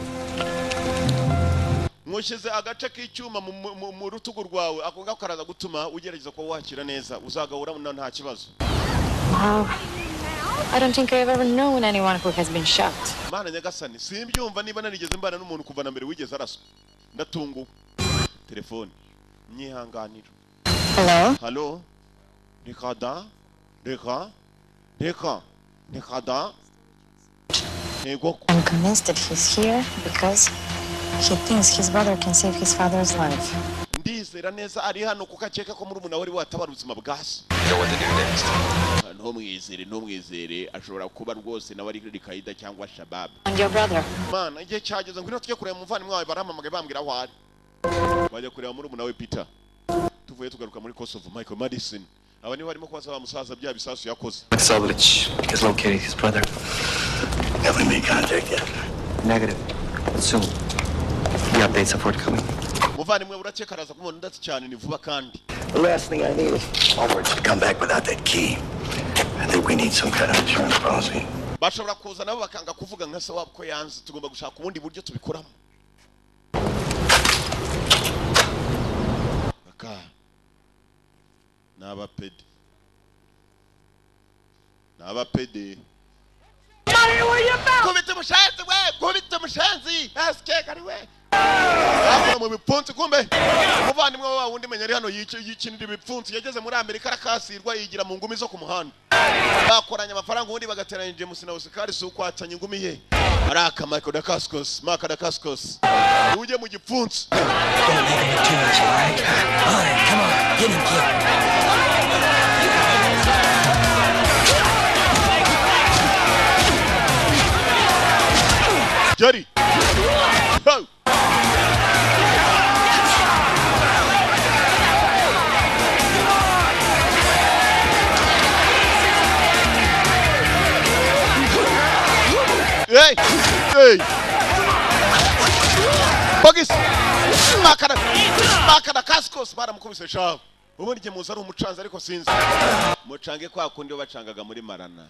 Speaker 3: Mushize agace k'icyuma mu rutugu rwawe ako ngako karaza gutuma ugerageza ko wakira neza uzagahura nta kibazo.
Speaker 11: Wow. I don't think I've ever known anyone who has been shot.
Speaker 3: Mana nyagasani simbyumva niba narigeze mbana n'umuntu kuva na mbere wigeze araswa. Ndatungu. Telefone. Nyihanganira.
Speaker 11: Hello?
Speaker 3: Hello? Rikada? Rikada?
Speaker 11: I'm convinced that he's here because he thinks his brother can save his father's life.
Speaker 3: Ndizera neza ari hano kuko akeka ko muri umuntu wari watabara ubuzima bwa se.
Speaker 12: Know what to do next.
Speaker 3: Ntumwizere ashobora kuba rwose nawe ari Al-Qaeda cyangwa Shabab.
Speaker 11: And your brother?
Speaker 3: Mana igihe cyageze ngwino tujye kureba umuvandimwe wawe barampamagaye bambwira aho ari. Bajya kureba muri umuntu wawe Peter. Tuvuye tugaruka muri Kosovo Michael Madison. Aba niho barimo kubaza bamusaza bya bisasu yakoze.
Speaker 1: Sovic has located his brother.
Speaker 7: Haven't made contact yet.
Speaker 1: Negative. Soon. The updates are forthcoming.
Speaker 3: Muvandimwe urakeka araza kumubona ndetse cyane ni vuba kandi.
Speaker 7: The last thing I need is Allwards to come back without that key. I think we need some kind of insurance policy.
Speaker 3: Bashobora kuza nabo bakanga kuvuga nka se wabo ko yanze tugomba gushaka ubundi buryo tubikoramo. Baka. N'abapede. Kubita mushanzi. Askeka ari we. Mu bipfunsi kumbe umuvandimwe wawe wundi menya ari hano yikinira ibipfunsi yageze muri Amerika arakasirwa yigira mu ngumi zo ku muhanda bakoranya amafaranga ubundi bagateranya James na Oscar so kwatanya ingumi ye araka Michael Dacascos uje mu gipfunsi.
Speaker 13: Come on, get him.
Speaker 3: Jerry. Oh. Hey! Bogis! Makada Cascos baramukubise shaho. Ubundi je muza ari umucanza ariko sinzi. Mucange kwa kundi bacangaga muri Marana.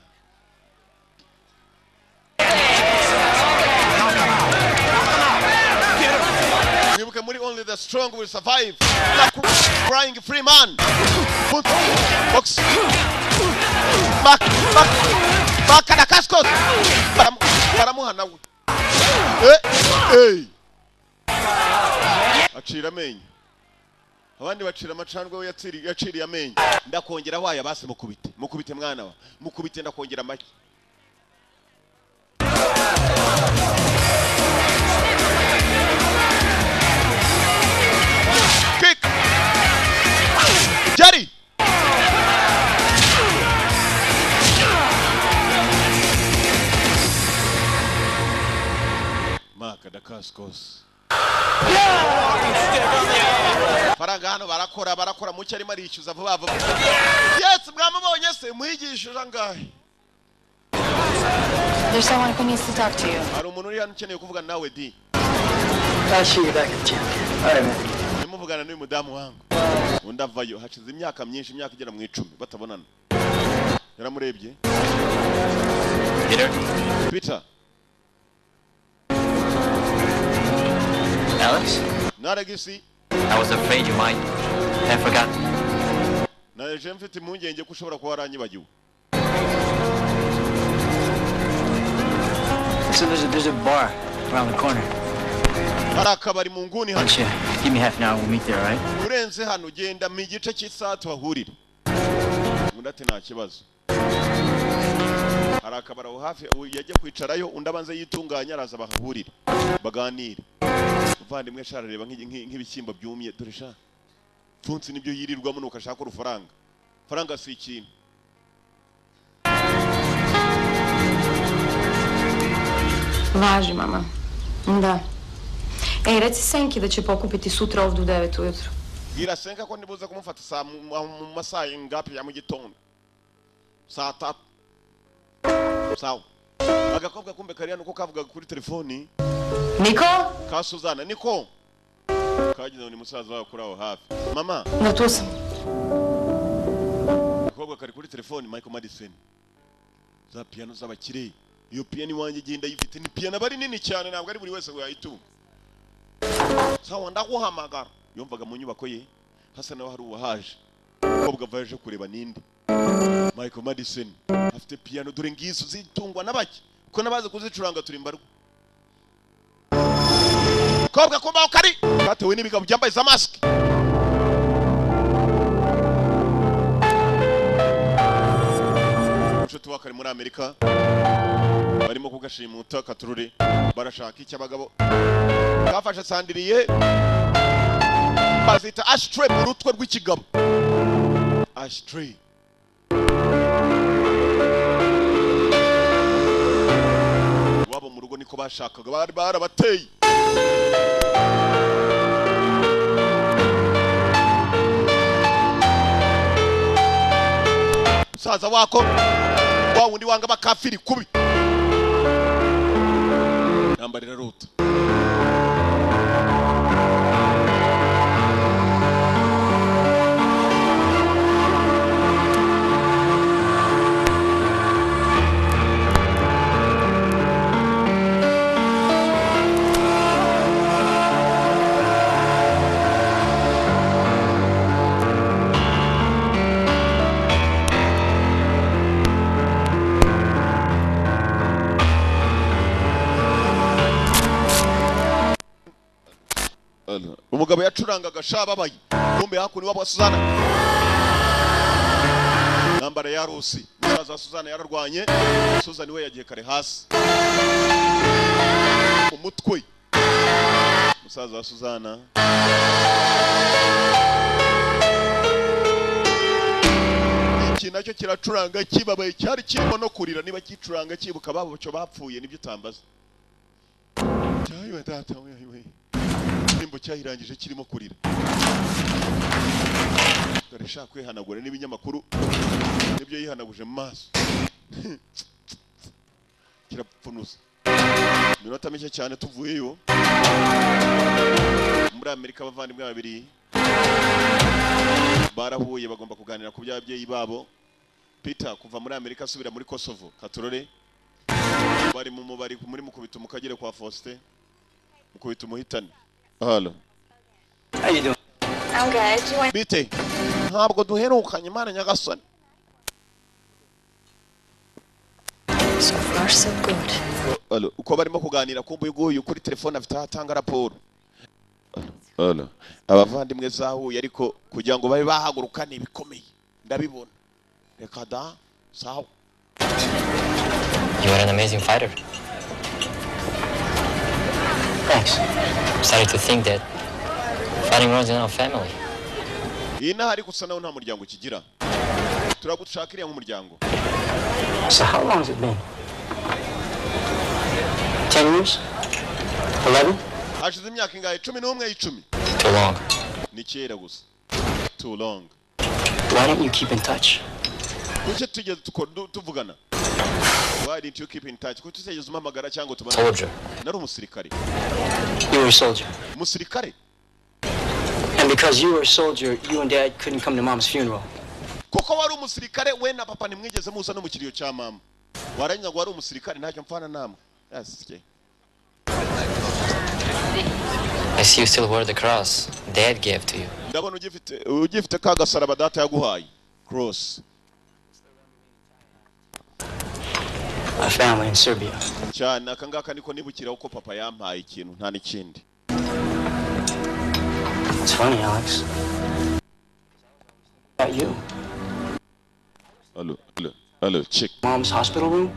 Speaker 3: Nibuke muri only the strong will survive. Crying free man. Box. Makada Cascos. Baramuhana we. Hey. Acira amenyo. Abandi bacira amacandwe we yaciriye amenyo. Ndakongera waye base mukubite mwana wa. Mukubite ndakongera amaki. Kick. Jerry. Makada Cascos. Faranga hano barakora mucyo arimo arishyuza vuba. Yes, mwamubonye se muhigishije angahe.
Speaker 11: There's someone who needs to talk to you.
Speaker 3: Hari umuntu uri hano ukeneye kuvugana nawe di.
Speaker 13: I'll see you back at the gym. All right, man.
Speaker 3: Nimuvugana n'uyu mudamu wangu. Undavayo hashize imyaka myinshi imyaka igera mu 10 batabonana. Yaramurebye. Peter.
Speaker 1: Alex?
Speaker 3: Naragisi.
Speaker 1: I was afraid you might have forgotten.
Speaker 3: Naje mfite impungenge ko ushobora kuba waranyibagiwe.
Speaker 13: So there's a bar around the corner.
Speaker 3: Barakabari mu nguni hano.
Speaker 1: Give me half an hour, we'll meet there, right?
Speaker 3: Urenze hano genda mu gice cy'isaha tuhahurira. Undate nta kibazo. Harakabara aho hafi yajya kwicarayo undabanza yitunganya araza bahahurira. Baganira. Uvandimwe sharareba nk'ibishyimbo byumye dore sha. Pfunsi nibyo yirirwamo nuko ashaka urufaranga. Faranga si ikintu.
Speaker 11: Važi, mama. Da. Ej, reci Senki da će pokupiti sutra ovdje u 9 ujutro.
Speaker 3: Bwira Senka ko ndibuza kumufata saa mu masaha ingapi ya mu gitondo. Saa 3. Sawa. Agakobwa kumbe kariya nuko kavugaga kuri telefoni.
Speaker 11: Niko?
Speaker 3: Ka Suzana, Niko. Kagize ni musaza wawe kuri aho hafi. Mama.
Speaker 11: Da, tu sam.
Speaker 3: Agakobwa kari kuri telefoni Michael Madison. Za piano z'abakire. Iyo piano iwanjye igenda yifite ni piano bari nini cyane ntabwo ari buri wese ngo yayitunga. Sawa ndaguhamagara. Yumvaga mu nyubako ye hasa naho hari uwahaje. Agakobwa vaje kureba ninde. Michael Madison afite piano dore ngizo zitungwa nabaki ko nabaze kuzicuranga turi mbarwa. Kobwa kumba ukari katewe n'ibigabo byambaye za mask. Nshuti wakari muri Amerika barimo kugashimuta katurure barashaka iki abagabo kafashe sandiriye bazita ashtray mu rutwe rw'ikigabo. Ashtray wabo mu rugo niko bashakaga bari barabateye. Saza wako wa wundi wanga bakafiri kubi nambarira ruta. Umugabo yacurangaga shababaye kumbe hakuni wabo Suzana nambara ya Rusi musaza wa Suzana yararwanye. Suzana we yagiye kare hasi umutwe musaza wa Suzana iki nacyo kiracuranga kibabaye cyari kirimo no kurira niba kicuranga kibuka babo cyo bapfuye nibyo utambaza cyayiwe data we nimbo cyahirangije kirimo kurira. Dore shaka kwihanagura n'ibinyamakuru nibyo yihanaguje mu maso kirapfunuza. Minota mike cyane tuvuyeyo muri Amerika. Abavandimwe babiri barahuye bagomba kuganira ku by'ababyeyi babo. Peter kuva muri Amerika asubira muri Kosovo katurore bari mu mubari muri mukubita umukagere kwa Faustin mukubita umuhitane. Hello.
Speaker 11: How you doing? I'm good. You want...
Speaker 3: Bite. Ntabwo duherukanye Imana nyagasani.
Speaker 11: So far so good.
Speaker 3: Hello. Uko barimo kuganira kumbuye guyu kuri telefone afite atanga raporo. Hello. Abavandimwe zahuye ariko kugira ngo babe bahaguruka ni bikomeye. Ndabibona. Reka da sawa.
Speaker 1: You are an amazing fighter.
Speaker 11: Thanks.
Speaker 1: I'm starting to think that fighting runs in our family.
Speaker 3: Ina hari gusa nawe nta muryango kigira. Turagushakiriye nk'umuryango.
Speaker 11: So how long has it been? 10 years? 11?
Speaker 3: Hashize imyaka ingahe 11 10.
Speaker 1: Too long.
Speaker 3: Ni kera gusa. Too long.
Speaker 11: Why don't you keep in touch?
Speaker 3: Kuki tugeze tuvugana? Why didn't you keep in touch? Kuki tugeze umamagara cyangwa tubana?
Speaker 1: Soldier.
Speaker 3: Nari umusirikare.
Speaker 11: You were a soldier.
Speaker 3: Umusirikare?
Speaker 11: And because you were a soldier, you and Dad couldn't come to Mom's funeral.
Speaker 3: Kuko wari umusirikare we na papa nimwigeze muza no mu kiriyo cya mama. Waranya ngo wari umusirikare ntacyo mfana namwe. Yes, okay.
Speaker 1: I see you still wear the cross Dad gave to you.
Speaker 3: Ndabona ugifite ka gasaraba data yaguhaye. Cross.
Speaker 11: A family in Serbia.
Speaker 3: Cyane akangaka niko nibukira uko papa yampaye ikintu nta n'ikindi.
Speaker 11: It's funny, Alex. About you.
Speaker 3: Hello, chick.
Speaker 11: Mom's hospital room?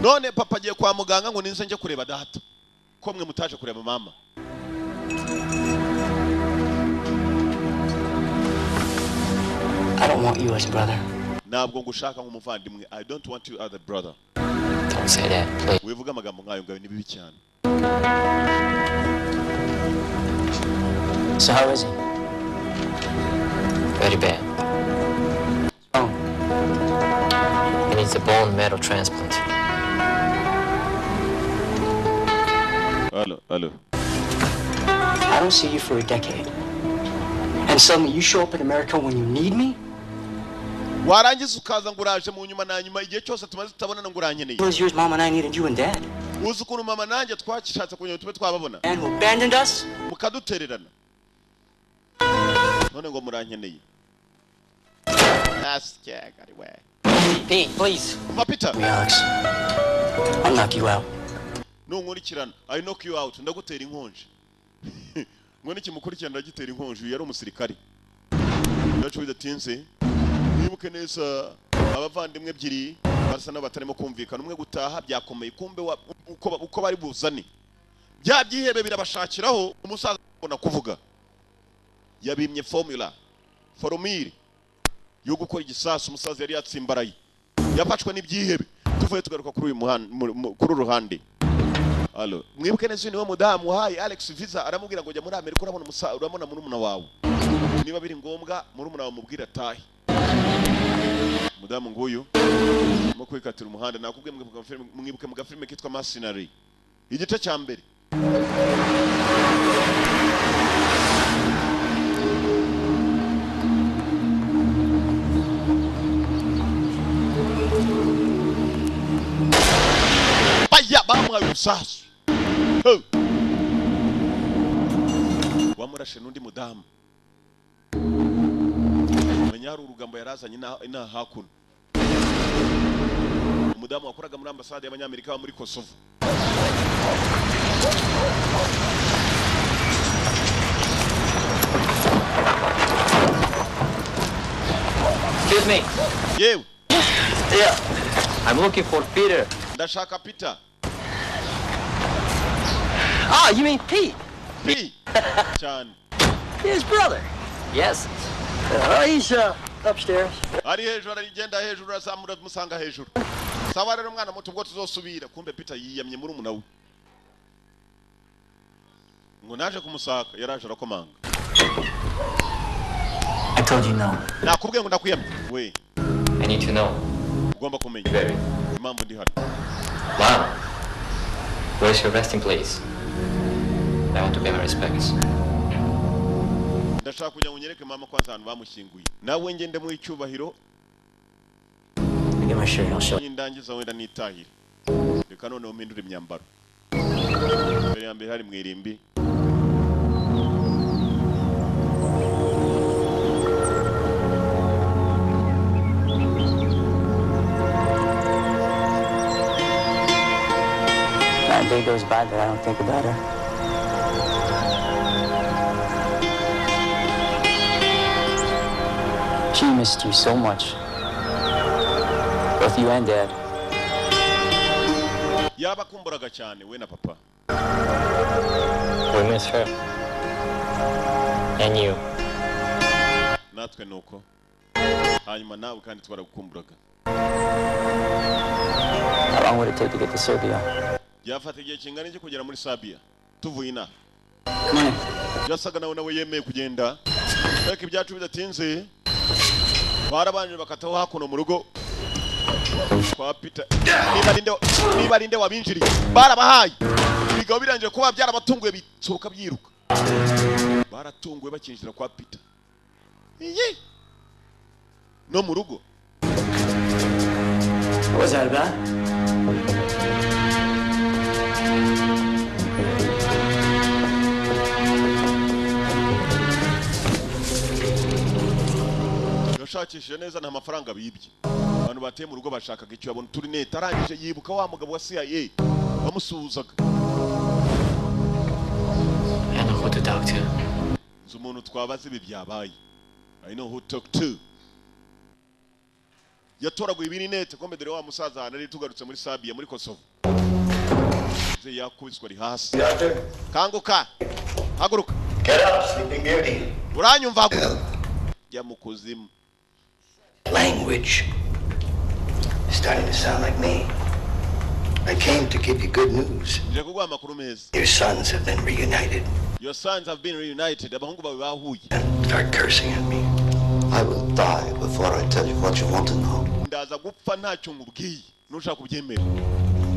Speaker 3: None papa agiye kwa muganga ngo ninze nje kureba data. Ko mwe mutaje kureba mama.
Speaker 11: I don't want you as a brother.
Speaker 3: Ntabwo ngushaka nk'umuvandimwe. I don't want you as a brother.
Speaker 1: Don't say that, please.
Speaker 3: Wivuga amagambo nkayo ngayo ni bibi cyane.
Speaker 13: So how is he?
Speaker 1: Very bad.
Speaker 13: Oh.
Speaker 1: He needs a bone marrow transplant.
Speaker 3: Hello.
Speaker 13: I don't see you for a decade. And suddenly you show up in America when you need me?
Speaker 3: warangiza ukaza ngo uraje mu nyuma na nyuma igihe cyose tumaze tutabonana ngo urankeneye.
Speaker 13: Those years Mom and I needed you and Dad.
Speaker 3: Uzi ukuntu mama nanjye twakishatse kugira ngo tube twababona.
Speaker 13: And who abandoned us?
Speaker 3: Mukadutererana. None ngo murankeneye. Naskyagari we.
Speaker 13: Pete, please.
Speaker 3: Mapita.
Speaker 13: Me, Alex. I'll knock you out.
Speaker 3: Nunkurikirana, I knock you out. Ndagutera inkonje. Mwene kimukurikirana ndagitera inkonje yari umusirikari. Ndacu bidatinze. Nibuke neza abavandimwe ebyiri barasa n'abatarimo kumvikana umwe gutaha byakomeye kumbe uko bari buzane. Bya byihebe birabashakiraho umusaza ubona kuvuga. Yabimye formule yo gukora igisasu umusaza yari yatsimbaraye. Yafashwe n'ibyihebe. Tuvuye tugaruka kuri uyu muhanda kuri uruhande. Allo, mwibuke neza niwe mudamu hayi Alex Visa aramubwira ngo jya muri Amerika urabona murumuna wawe. Niba biri ngombwa murumuna wawe mubwira tahi. Mudamu nguyu mo kwikatira umuhanda nakubwiye mwibuke mu gafilme kitwa Mercenary. Igice cya mbere. Baya bamuhaye urusasu. Wamurashe n'undi mudamu. Menya hari urugambo yarazanye ina hakuno. Umudamu wakoraga muri ambasade y'Abanyamerika muri Kosovo.
Speaker 1: Excuse me.
Speaker 3: Yeah.
Speaker 1: Yeah. I'm looking for Peter.
Speaker 3: Ndashaka Peter.
Speaker 13: Ah, you mean Pete?
Speaker 3: Pete. Chan.
Speaker 13: His brother.
Speaker 1: Yes.
Speaker 13: He's upstairs.
Speaker 3: Ari hejuru arigenda hejuru azamura musanga hejuru. Sawa rero mwana muto ubwo tuzosubira kumbe Peter yiyamye muri umunawe. Ngo naje kumusaka yaraje arakomanga.
Speaker 13: I told you no.
Speaker 3: Nakubwiye ngo ndakwiyamye. We.
Speaker 1: I need to know.
Speaker 3: Ugomba kumenya.
Speaker 1: Very.
Speaker 3: Impamvu ndi hano.
Speaker 1: Wow. Where's your resting place? I want to pay my respects.
Speaker 3: Ndashaka kujya unyereke mama kwa ahantu bamushyinguye. Nawe ngende mu icyubahiro.
Speaker 13: Get my shirt, I'll show you.
Speaker 3: Ndangiza wenda nitahira. Reka none umindura imyambaro. Mbere ya mbere hari mwirimbi.
Speaker 13: Not a day goes by that I don't think about her. She missed you so much. Both you and Dad.
Speaker 3: Yaba kumburaga cyane we na papa.
Speaker 1: We miss her. And you.
Speaker 3: Natwe nuko. Hanyuma nawe kandi twaragukumburaga.
Speaker 13: How long would it take to get to Serbia?
Speaker 3: Yafata igihe kingana iki kugera muri Serbia. Tuvuye ina.
Speaker 13: Come on.
Speaker 3: Yasaga nawe yemeye kugenda. Ariko ibyacu bidatinze. Barabanje bakataho hakuno mu rugo. Kwa Peter. Niba rinde wabinjiriye. Barabahaye. Bigabo birangije kuba byarabatunguye bitsoka byiruka. Baratunguye bakinjira kwa Peter. Iyi. No mu rugo.
Speaker 13: What was that about?
Speaker 3: Yashakishije neza nta mafaranga bibye. Abantu bateye mu rugo bashakaga icyo yabona turi neta arangije yibuka wa mugabo wa CIA bamusuhuzaga.
Speaker 1: I know who to talk to.
Speaker 3: Umuntu twabaze ibi byabaye. I know who to talk to. Yatoraguye ibiri nete kombe dore wa musaza hanari tugarutse muri Serbia muri Kosovo. Ze yakubiswa ri hasi. Kanguka. Haguruka.
Speaker 9: Get up, Sleeping Beauty.
Speaker 3: Uranyumva ya mukuzimu.
Speaker 9: Language. Starting to sound like me. I came to give you good news.
Speaker 3: Je kugwa makuru meza.
Speaker 9: Your sons have been reunited.
Speaker 3: Your sons have been reunited. Abahungu bawe bahuye.
Speaker 6: Start cursing at me. I will die before I tell you what you want to know.
Speaker 3: Ndaza gupfa ntacyo ngubwiye. Nushaka kubyemera.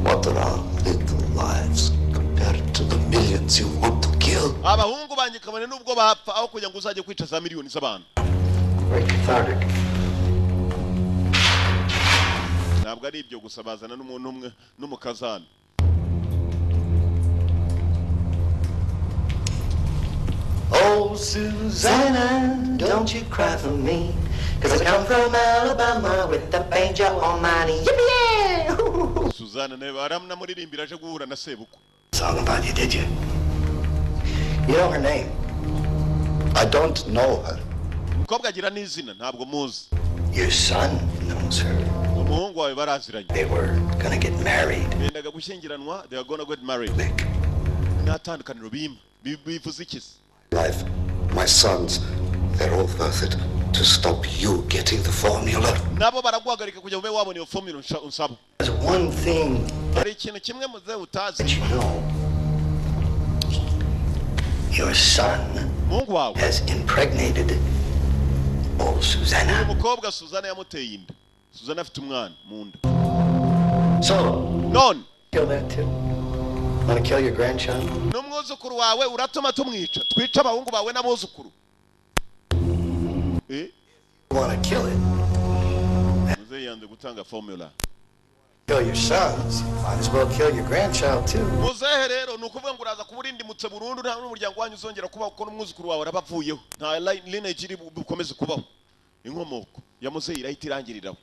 Speaker 6: What are our little lives compared to the millions you want to kill?
Speaker 3: Abahungu banjye kabane nubwo bapfa aho kugira ngo uzaje kwica za miliyoni z'abantu.
Speaker 9: Very cathartic.
Speaker 3: Ntabwo ari ibyo gusa bazana n'umuntu umwe n'umukazana.
Speaker 9: Oh, Susanna, don't you cry for me, 'cause I come from Alabama with the banjo on my knee. Yippee!
Speaker 3: Susanna nawe baramuririmbira aje guhura na Sebukwe.
Speaker 9: Song about you, did you? You know her name?
Speaker 6: I don't know her.
Speaker 3: Umukobwa agira n'izina ntabwo muzi.
Speaker 9: Your son knows her.
Speaker 3: Umuhungu wawe baraziranye.
Speaker 9: They were gonna get married.
Speaker 3: Bendaga gushyingiranwa, they are gonna get married. Ntatandukaniro bivuze iki?
Speaker 6: Life, my sons, they're all worth it to stop you getting the formula.
Speaker 3: Nabo baraguhagarika kugira ngo wabone iyo formula unsaba.
Speaker 9: There's one thing
Speaker 3: Hari ikintu kimwe muze utazi.
Speaker 9: that you know. Your son
Speaker 3: Mungu wawe
Speaker 9: has impregnated old Susanna.
Speaker 3: umukobwa Susanna yamuteye inda. Susanna afite umwana mu nda.
Speaker 9: So,
Speaker 3: none
Speaker 9: kill that too. Want to kill your grandchild?
Speaker 3: N'umwuzukuru wawe uratuma tumwica. Twica abahungu bawe n'abuzukuru.
Speaker 9: You want to kill it?
Speaker 3: Muze yanze gutanga formula.
Speaker 9: Kill your sons. Might as well kill your grandchild too.
Speaker 3: Muzehe rero nukuvuga ngo uraza kuburindi mutse burundu nta n'umuryango wanyu uzongera kubaho kuko n'umwuzukuru wawe arabavuyeho. Nta lineage iri bukomeze kubaho. Inkomoko ya muzehe irahita irangiriraho.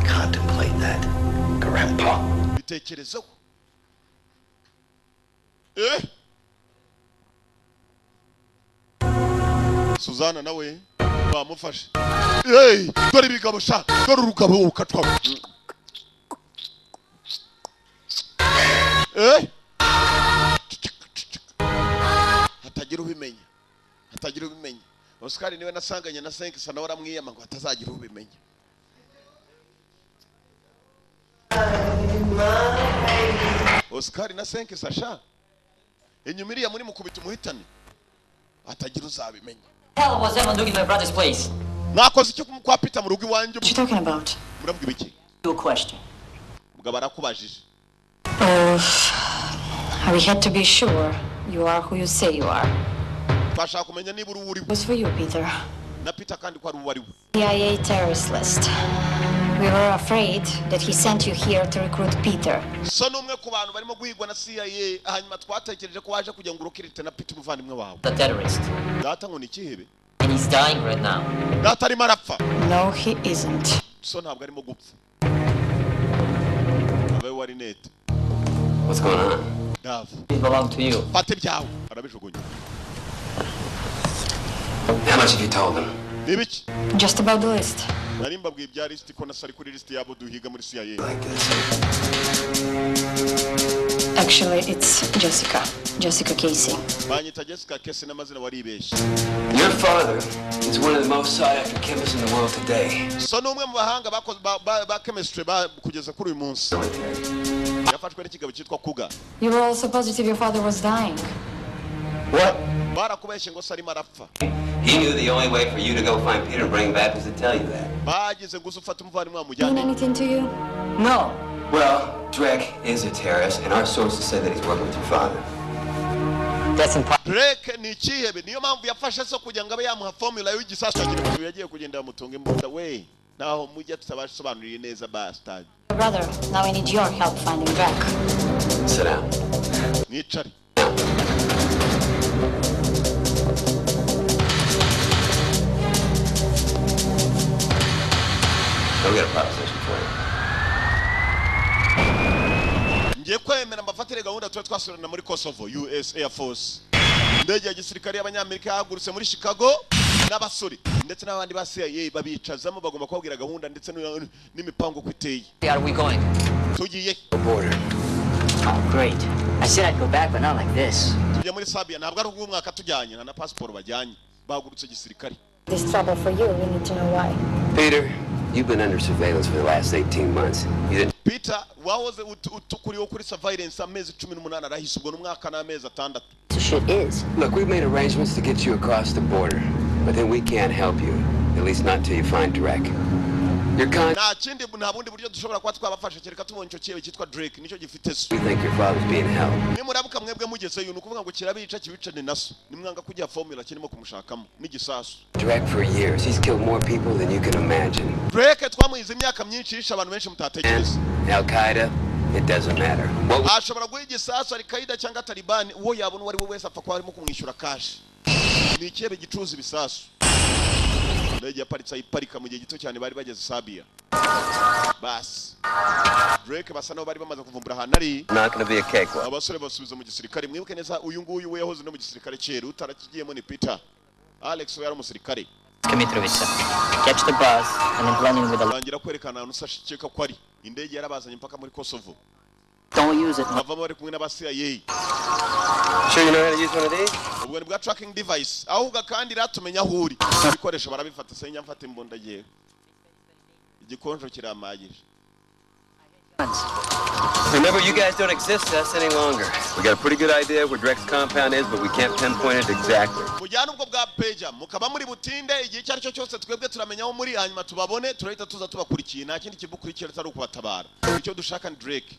Speaker 9: Contemplate that, Grandpa.
Speaker 3: Bitekerezeho. Susanna nawe bamufashe. Hey, dore ibigabo sha, dore urugabo ukatwa. Hatagira ubimenya. Hatagira ubimenya. Oscar niwe nasanganye na Senkisa nawe aramwiyama ngo hatazagira ubimenya. Oscar na Senkisa sha. Inyuma iriya muri mukubita umuhitane. Hatagira uzabimenya.
Speaker 5: Hell was Emma doing in my brother's place?
Speaker 3: Mwakoze icyo kwa Peter mu rugo iwanjye.
Speaker 11: What you talking about?
Speaker 3: Murabwira iki?
Speaker 5: Your question.
Speaker 3: Mugabo arakubajije.
Speaker 11: We had to be sure you are who you say you are.
Speaker 3: Twashaka kumenya niba uri uri.
Speaker 11: Was for you, Peter.
Speaker 3: Na Peter kandi ko ari uwari we.
Speaker 11: CIA terrorist list. We were afraid that he sent you here to recruit Peter.
Speaker 3: So numwe ku bantu barimo guhigwa na CIA hanyuma twatekereje ko waje kugira ngo urukirite na Peter umuvandimwe wawe.
Speaker 5: The terrorist.
Speaker 3: Data ngo ni kihebe.
Speaker 5: And he's dying right now.
Speaker 3: Data arimo arapfa.
Speaker 11: No, he isn't.
Speaker 3: So ntabwo arimo gupfa. Abe wari net.
Speaker 12: What's going on?
Speaker 3: Dav.
Speaker 5: It belongs to you.
Speaker 3: Pate byawe. Arabijugunya.
Speaker 12: How much have you told them?
Speaker 3: Nibiki?
Speaker 11: Just about the list.
Speaker 3: Nari mbabwiye bya list ko nasari kuri list yabo duhiga muri CIA.
Speaker 11: Actually, it's Jessica. Jessica Casey.
Speaker 3: Banyita Jessica Casey n'amazina waribeshye.
Speaker 12: Your father is one of the most sought after chemists in the world today.
Speaker 3: So numwe mu bahanga bakoze ba chemistry kugeza kuri uyu munsi. Yafashwe n'ikigabo cyitwa Kuga.
Speaker 11: You were also positive your father was dying.
Speaker 12: What?
Speaker 3: Barakubeshye ngo sarimo arapfa.
Speaker 12: He knew the only way for you to go find Peter and bring him back was to tell you that.
Speaker 3: Bagize ngo ufate umuvandimwe
Speaker 11: Mean
Speaker 3: wamujyane.
Speaker 11: anything to you?
Speaker 5: No.
Speaker 12: Well, Drake is a terrorist, and our sources say that he's working with your father.
Speaker 5: That's impossible.
Speaker 3: Drake ni ikihebe niyo mpamvu yafashe so kugira ngo abe yamuha formula y'igisasu agira yagiye kugenda mutunga imbunda we naho mujya tutabasobanuriye neza bastard.
Speaker 11: Brother, now I need your help finding Drake.
Speaker 12: Sit down.
Speaker 3: Nicari.
Speaker 12: So we got a proposition for you.
Speaker 3: Ngiye kwemera mbafatire gahunda tuwe twasurana muri Kosovo US Air Force. Ndege ya gisirikare y'abanyamerika yahagurutse muri Chicago n'abasore ndetse n'abandi ba CIA babicazamo bagomba kubabwira gahunda ndetse n'imipango kwiteye.
Speaker 5: Are we going?
Speaker 3: Tugiye.
Speaker 12: Border.
Speaker 5: Oh, great. I said I'd go back, but not like this.
Speaker 3: Tujya muri Serbia ntabwo ari umwaka tujyanye na passport bajyanye bahagurutse gisirikare.
Speaker 11: This trouble for you, we need to know why.
Speaker 12: Peter, you've been under surveillance for the last 18 months. You didn't.
Speaker 3: Peter wahoze utukuriwe kuri surveillance amezi 18 arahise ubwo n'umwaka n'amezi 6.
Speaker 15: shit is.
Speaker 12: Look, we've made arrangements to get you across the border, but then we can't help you. At least not till you find Drake. Your
Speaker 3: nta kindi nta bundi buryo dushobora kuba twabafasha kereka tubonye icyo kiyewe cyitwa Drake nicyo gifite so.
Speaker 12: We think your father's being held.
Speaker 3: Nimurabuka mwebwe mugezeyo nukuvuga ngo kirabica kibicane naso. Nimwanga kujya formula kirimo kumushakamo n'igisasu.
Speaker 12: Drake for years. He's killed more people than you can imagine.
Speaker 3: Drake twamuhize imyaka myinshi yisha abantu benshi mutatekereza.
Speaker 12: Al-Qaeda, it doesn't matter.
Speaker 3: Ashobora guha igisasu Al-Qaeda cyangwa Taliban uwo yabona uwo ari we wese apfa ko arimo kumwishyura cash. Ni ikebe gicuruza ibisasu. Ndege yaparitse iparika mu gihe gito cyane bari bageze Sabia. Bas. Drake basa nabo bari bamaze kuvumbura ahantu ari.
Speaker 12: Not gonna be a cakewalk.
Speaker 3: Abasore basubiza mu gisirikare mwibuke neza uyu nguyu we yahoze no mu gisirikare cyera utarakigiyemo ni Peter. Alex we yari umusirikare.
Speaker 1: Mitrovica. Catch the bus and then blend in with the...
Speaker 3: Bangira kwerekana ahantu sashikeka ko ari. Indege yarabazanye mpaka muri Kosovo.
Speaker 1: Don't use it.
Speaker 3: Bava bari kumwe n'aba CIA.
Speaker 12: Sure you know how to use one of these?
Speaker 3: Ubwo ni bwa tracking device. Ahubwo kandi ratumenya aho uri. Ibikoresho barabifata senya mfata imbunda giye. Igikonjo kiramagije.
Speaker 12: Remember, you guys don't exist to us any longer. We got a pretty good idea where Drake's compound is, but we can't pinpoint it exactly.
Speaker 3: Mujyana ubwo bwa peja mukaba muri butinde igihe cyari cyo cyose twebwe turamenya aho muri hanyuma tubabone turahita tuza tubakurikiye nta kindi kibukurikira atari ukubatabara. Icyo dushaka ni Drake.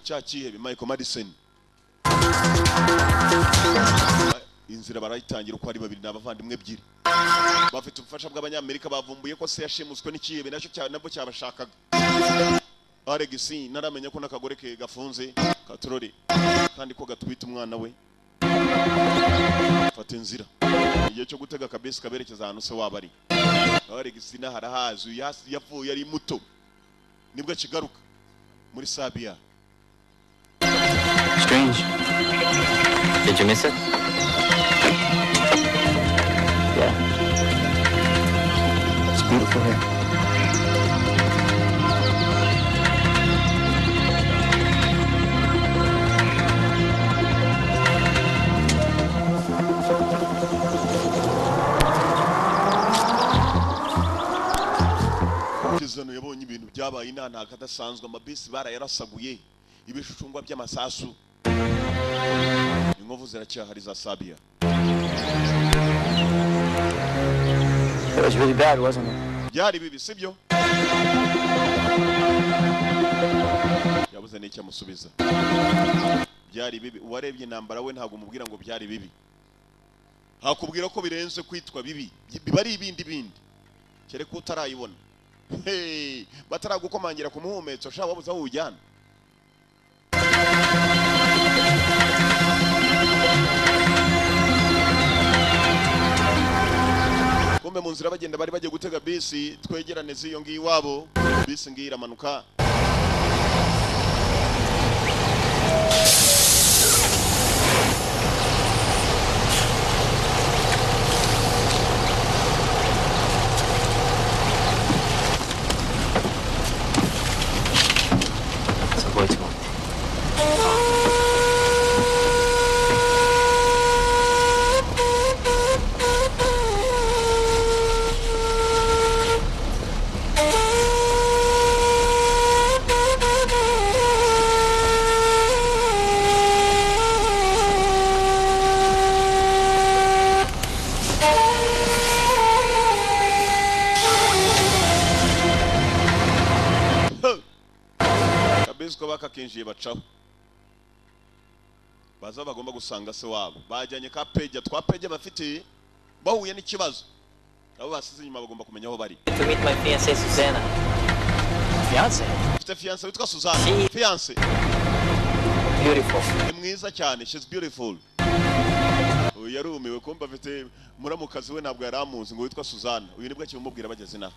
Speaker 3: Cya kihebe Michael Madison. Inzira barayitangira uko ari babiri n'abavandimwe ebyiri. Bafite ubufasha bw'abanyamerika bavumbuye ko se yashimuswe n'ikihebe nacyo nabwo cyabashakaga. Aregisi naramenya ko nakagore ke gafunze katurori kandi ko gatwita umwana we. Fata inzira. Igihe cyo gutega kabesi kaberekeza ahantu se wabari. Aregisi na harahazu yavuye ari muto. Nibwo kigaruka muri Sabia.
Speaker 1: Strange. Did you miss it? Yeah. It's beautiful here.
Speaker 3: Kizano yabonye ibintu byabaye inana kadasanzwe amabisi barayarasaguye ibishushungwa by'amasasu. Inkovu ziracyahari za Sabia.
Speaker 1: It was really bad, wasn't it?
Speaker 3: Byari bibi sibyo? Yabuze n'icyo amusubiza. Byari bibi uwarebye intambara we ntago umubwira ngo byari bibi. Hakubwira ko birenze kwitwa bibi. Biba ari ibindi bindi. Kere ko utarayibona. Hey, bataragukomangira ku muhumetso sha wabuza aho ujyana. Kumbe mu nzira bagenda bari bagiye gutega bisi twegerane ziyo ngiyi wabo bisi ngiyi iramanuka. Bakakinjiye bacaho baza bagomba gusanga se wabo bajyanye ka peja twa peja bafite bahuye n'ikibazo abo basize inyuma bagomba kumenya aho bari.
Speaker 1: To meet my fiancée Susanna. Fiancée?
Speaker 3: Mfite fiancée witwa Susanna. Fiancée.
Speaker 1: Beautiful.
Speaker 3: Ni mwiza cyane, she's beautiful. Uyu yarumiwe kumva afite muramukazi we ntabwo yaramuzi ngo witwa Susanna. Uyu nibwo akimubwira bageze naho.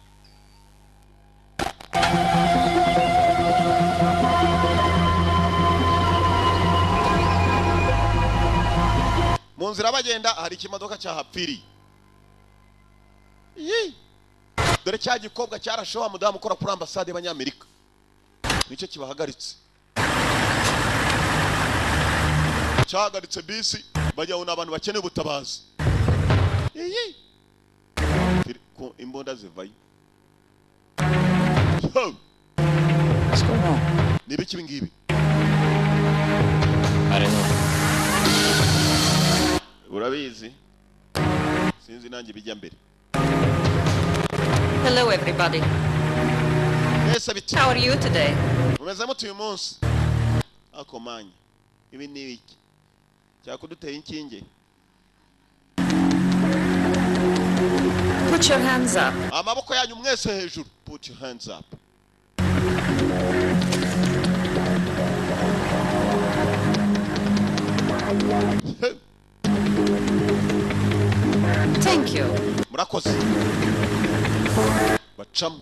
Speaker 3: Mu nzira bagenda hari ikimodoka cyahapfiri. Dore cya gikobwa cyarashowa mudamu ukora kuri ambasade y'Abanyamerika. Nicyo kibahagaritse. Cyahagaritse bisi bajyaho n'abantu bakeneye ubutabazi. Ko imbunda zivayo.
Speaker 1: What's going on?
Speaker 3: Nibiki bingibi?
Speaker 1: I don't know.
Speaker 3: urabizi sinzi nanjye bijya mbere.
Speaker 18: Hello, everybody.
Speaker 3: Yes, abiti.
Speaker 18: How are you today?
Speaker 3: Mumeze mute uyu munsi? Akomanya. Ibi ni iki? Cyakuduteye inkinge.
Speaker 18: Put your hands up.
Speaker 3: Amaboko yanyu mwese hejuru. Put your hands up.
Speaker 18: Thank you.
Speaker 3: Murakoze. Bacam.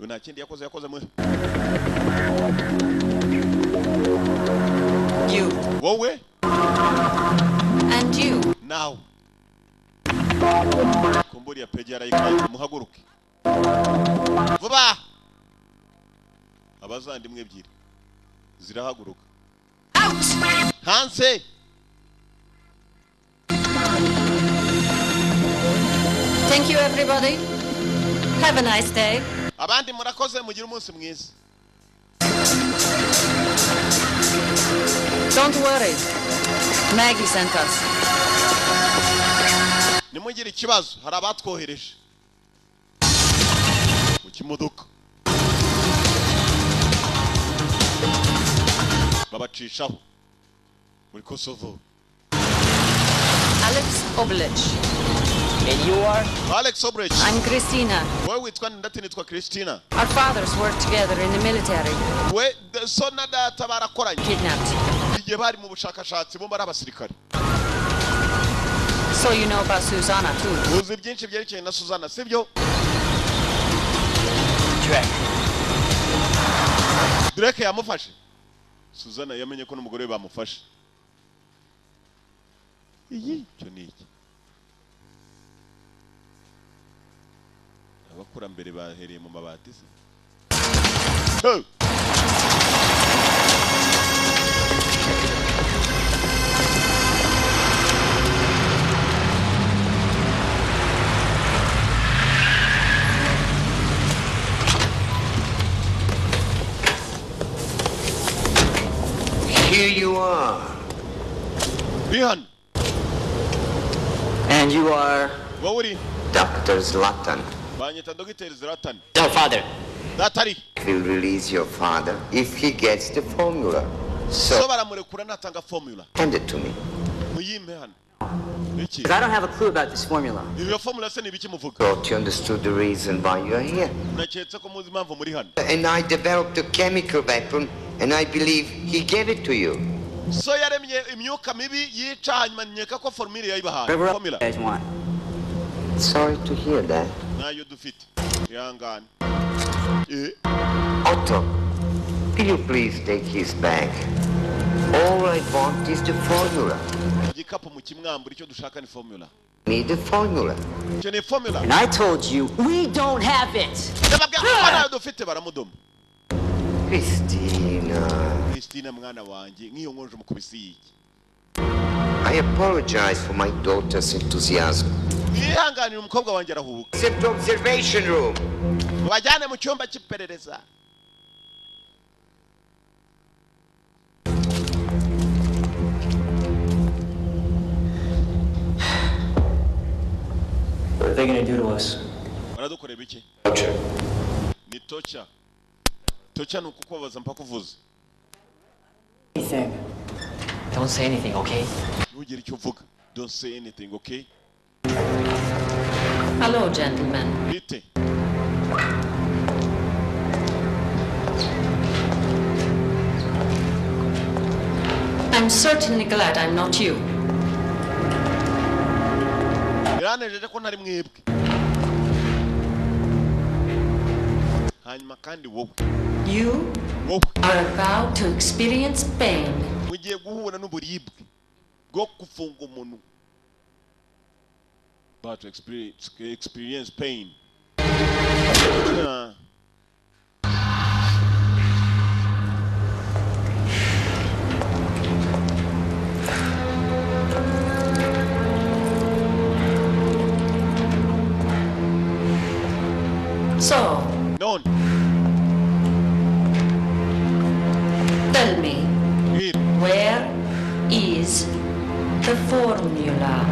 Speaker 3: Una kindi yakoze mwe.
Speaker 18: You.
Speaker 3: Wowe?
Speaker 18: And you.
Speaker 3: Now. Kumburi ya peji arayikanje muhaguruke. Vuba. Abazandimwe ebyiri zirahaguruka.
Speaker 18: Out.
Speaker 3: Hanse.
Speaker 18: Thank you, everybody. Have a nice day.
Speaker 3: Abandi murakoze mugira umunsi mwiza.
Speaker 18: Don't worry. Maggie sent us.
Speaker 3: Nimugire ikibazo hari abatwohereje. Mu kimodoka. Babacishaho. Muri Kosovo.
Speaker 18: Alex Oblech.
Speaker 1: And you are?
Speaker 3: Alex Oblech.
Speaker 18: I'm Christina.
Speaker 3: Wewe witwa ndati nitwa Christina.
Speaker 18: Our fathers worked together in the military.
Speaker 3: We so na data barakoranye.
Speaker 18: Kidnapped.
Speaker 3: Igihe bari mu bushakashatsi bo bari abasirikare.
Speaker 18: So you know about Susanna too.
Speaker 3: Uzi byinshi byerekeye na Susanna sibyo? Drake yamufashe. Susanna yamenye ko n'umugore we bamufashe. Iyi cyo ni iki? Abakurambere bahereye mu mabati se. Hey!
Speaker 7: Here you are.
Speaker 3: Bihan.
Speaker 13: And you are?
Speaker 3: Wawuri.
Speaker 7: Dr. Zlatan.
Speaker 3: Banyita Dr. Zlatan.
Speaker 1: Your father.
Speaker 3: Datari.
Speaker 7: Will release your father if he gets the formula.
Speaker 3: So baramurekura natanga formula.
Speaker 7: Hand it to me.
Speaker 3: Muyimpe hano. Iki?
Speaker 13: Because I don't have a clue about this formula.
Speaker 3: Iyo formula se ni biki muvuga?
Speaker 7: Thought you understood the reason why you are here.
Speaker 3: Naketse ko muzi impamvu muri hano.
Speaker 7: And I developed a chemical weapon, and I believe he gave it to you.
Speaker 3: So yaremye imyuka mibi yica hanyuma nkeka ko formula yayibahaye.
Speaker 13: Whatever
Speaker 3: Formula.
Speaker 13: you guys want.
Speaker 7: Sorry to hear that.
Speaker 3: Nayo dufite. Ihangane.
Speaker 7: Otto, will you please take his bag? All I want is the formula.
Speaker 3: Igikapu mu kimwambura icyo dushaka ni formula.
Speaker 7: Need the formula.
Speaker 3: Icyo ni formula.
Speaker 13: And I told you, we don't have it.
Speaker 3: Nayo dufite baramudoma.
Speaker 7: Christina,
Speaker 3: mwana wanjye nk'iyo nkonje mukubisi iki.
Speaker 7: I apologize for my daughter's enthusiasm.
Speaker 3: Yihanganira umukobwa wanjye arahubuka.
Speaker 7: Except observation room.
Speaker 3: Bajyane mu cyumba cy'iperereza.
Speaker 13: What are they going to do to us?
Speaker 3: Baradukorera iki? Ni torture. Torture ni ukukubabaza mpaka uvuze.
Speaker 13: Anything.
Speaker 1: Don't say anything, okay?
Speaker 3: Ntugire icyo uvuga. Don't say anything, okay?
Speaker 18: Hello, gentlemen.
Speaker 3: Bite.
Speaker 18: I'm certainly glad I'm not you.
Speaker 3: Biranejeje ko ntari mwebwe. Hanyuma kandi wowe.
Speaker 18: You are about to experience pain.
Speaker 3: Mugiye guhura n'uburibwe bwo kufunga umuntu. About to experience pain.
Speaker 18: So,
Speaker 3: none.
Speaker 18: The
Speaker 3: formula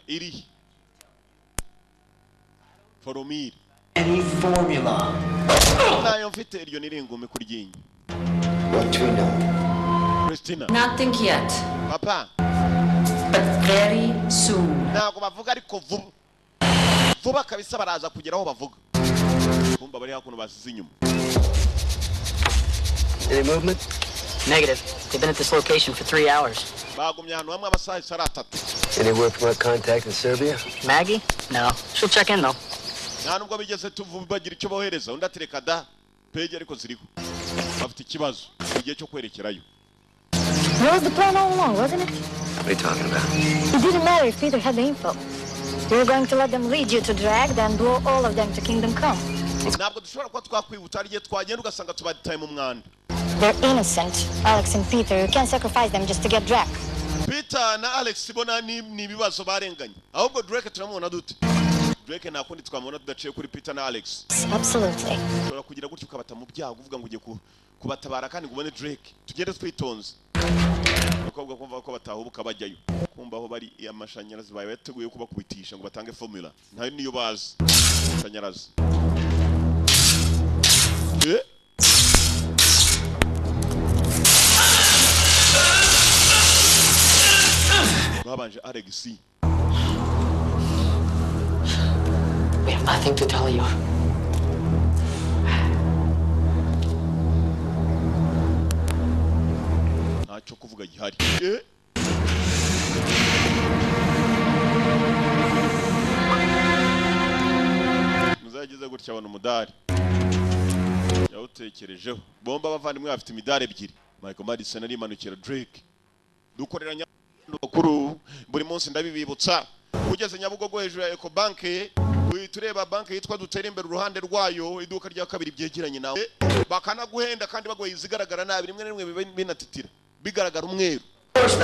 Speaker 3: iri formula
Speaker 7: Any formula.
Speaker 3: nayo mfite iryo niringumi kuryinyi.
Speaker 7: What do we know?
Speaker 3: Christina.
Speaker 18: Nothing yet.
Speaker 3: Papa.
Speaker 18: But very soon.
Speaker 3: Ntabwo bavuga ariko vuba kabisa baraza kugeraho bavuga. Kumba bari hakuno basize inyuma.
Speaker 12: Any movement?
Speaker 5: Negative. They've been at this location for 3 hours.
Speaker 3: Bagumye ahantu hamwe amasaha 3.
Speaker 12: Any word from our contact in Serbia?
Speaker 5: Maggie? No. She'll check in though.
Speaker 3: Nta nubwo bigeze tuvubagira icyo bohereza undi atereka da page ariko ziriho. Bafite ikibazo igihe cyo kwerekerayo.
Speaker 11: That was the plan all along, wasn't it?
Speaker 12: What are you talking about?
Speaker 11: It didn't matter if Peter had the info. You were going to let them lead you to Drag, then blow all of them to Kingdom Come.
Speaker 3: Ntabwo dushobora kuba twakwihuta igihe twagenda ugasanga tubataye mu mwanda.
Speaker 11: They're innocent, Alex and Peter. You can't sacrifice them just to get Drake.
Speaker 3: Peter na Alex bona ni ibibazo barenganye. Ahubwo Drake turamubona dute? Drake nakundi twamubona tudaciye kuri Peter na Alex.
Speaker 11: Absolutely.
Speaker 3: Ushobora kugira gutyo ukabata mu byago uvuga ngo ugiye kubatabara kandi ngubone Drake. Tugende twitonze. Bakobwa kumva ko batahubuka bajyayo. Kumva aho bari amashanyarazi bayo yateguye kubakubitisha ngo batange formula. Ntayo niyo bazi. Amashanyarazi. Babanje Alex.
Speaker 5: We have nothing to tell you.
Speaker 3: Ntacyo kuvuga gihari. Muzagize gutya abona umudari. Yawutekerejeho. Bomba abavandimwe bafite imidari ebyiri. Michael Madison ari manukira Drake. Dukorera bakuru buri munsi ndabibibutsa. Ugeze Nyabugogo hejuru ya Ecobank, tureba banki yitwa Dutera Imbere uruhande rwayo iduka rya kabiri byegeranye nawe. Bakanaguhenda kandi bagoye izigaragara nabi rimwe rimwe binatitira. Bigaragara umweru.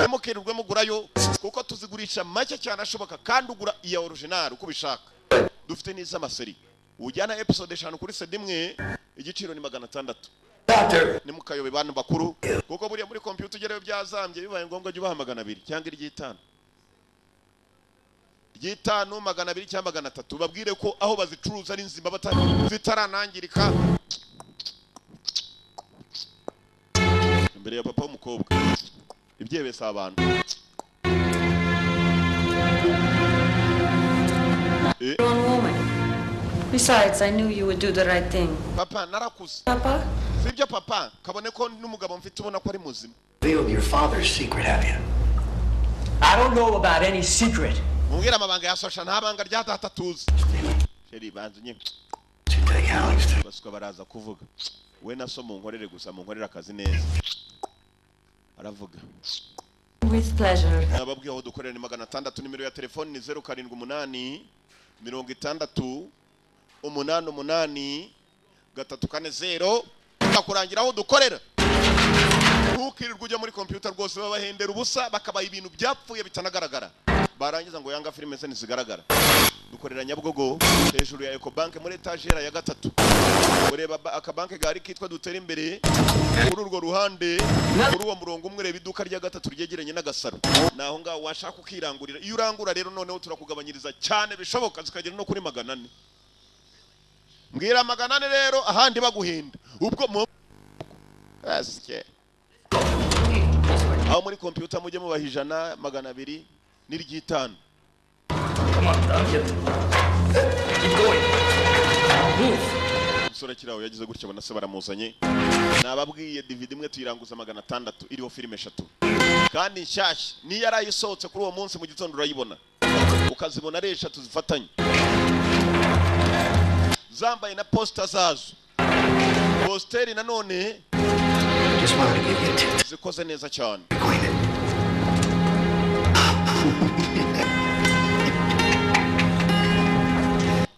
Speaker 3: Mukerurwe mugurayo kuko tuzigurisha make cyane ashoboka kandi ugura iya original uko bishaka. Dufite n'iza amaseri. Ujyana episode 5 kuri CD imwe igiciro ni 600. Ni mukayobe bantu bakuru kuko buriya muri computer ugereyo byazambye bibaye ngombwa jye ubaha 200 cyangwa iry'itanu. Iry'itanu 200 cyangwa 300 babwire ko aho bazicuruza ari nzima zitaranangirika. Imbere ya papa w'umukobwa ibyebesa abantu.
Speaker 18: Besides, I knew you would do the right thing.
Speaker 3: Papa, narakuze.
Speaker 18: Papa?
Speaker 3: Sibyo papa, kabone ko n'umugabo mfite ubona ko ari muzima.
Speaker 7: Revealed your father's secret, have you?
Speaker 13: I don't know about any secret.
Speaker 3: Mubwira amabanga ya Sasha ntabanga rya data tuzi. Sheri banzunye. Baswa baraza kuvuga. We na so munkorere gusa munkorera akazi neza. Aravuga.
Speaker 18: With pleasure.
Speaker 3: Nababwiye aho dukorera ni 600 nimero ya telefone ni 078 60 88 340 bakurangira aho dukorera. Ntukirirwe ujya muri computer rwose babahendera ubusa bakabaye ibintu byapfuye bitanagaragara. Barangiza ngo yanga filime se nisigaragara. Dukorera Nyabugogo hejuru ya Ecobank muri etagera ya 3. Ureba akabanke gari kitwa Dutera Imbere muri urwo ruhande muri uwo murongo umwe reba iduka rya 3 ryegeranye n'agasaro. Naho ngaho washaka ukirangurira. Iyo urangura rero noneho turakugabanyiriza cyane bishoboka zikagera no kuri 400. Mbwira 400 rero ahandi baguhenda. Ubwo mu asike. Aho muri computer mujye mubahijana 200 n'iry'itanu.
Speaker 13: Come on, keep going. Move.
Speaker 3: Sura kirawo yagize gutya banase baramuzanye. Nababwiye DVD imwe tuyiranguza 600 iriho filime 3. Kandi nshyashya ni yarayisohotse kuri uwo munsi mu gitondo urayibona. Ukazibona ari 3 zifatanye. Zambaye na poster zazo. Posteri nanone
Speaker 7: Just wanted to give you a tip.
Speaker 3: zikoze neza cyane.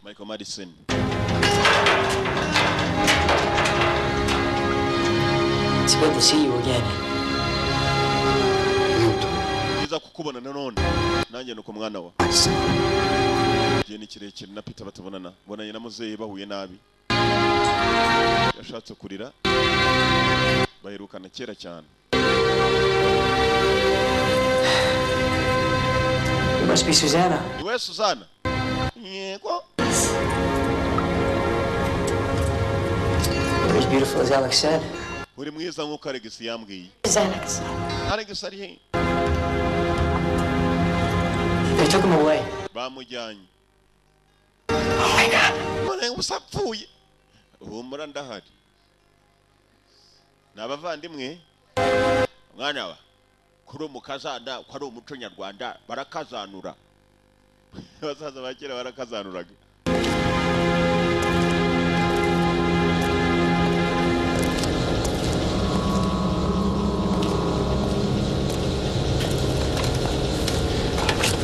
Speaker 3: Michael Madison.
Speaker 5: It's good to see you again.
Speaker 3: Niza kukubona nanone. Nanjye nuko mwana wa. Je ni kirekire na Peter batabonana. Bonanye na muzeyi bahuye nabi. Yashatse kurira. Baherukana kera cyane.
Speaker 13: It must be Susanna.
Speaker 3: Niwe Susanna? Yego.
Speaker 13: You're as beautiful as Alex said.
Speaker 3: Uri mwiza nk'uko Alex yambwiye.
Speaker 14: Is Alex?
Speaker 3: Alex ari he?
Speaker 13: They took him away.
Speaker 3: Bamujyanye.
Speaker 13: Oh my God.
Speaker 3: None usapfuye. Humura ndahari. Nabavandimwe. Mwana wa. Kuri umukazana, ko ari umuco nyarwanda barakazanura. Abasaza bakera barakazanuraga.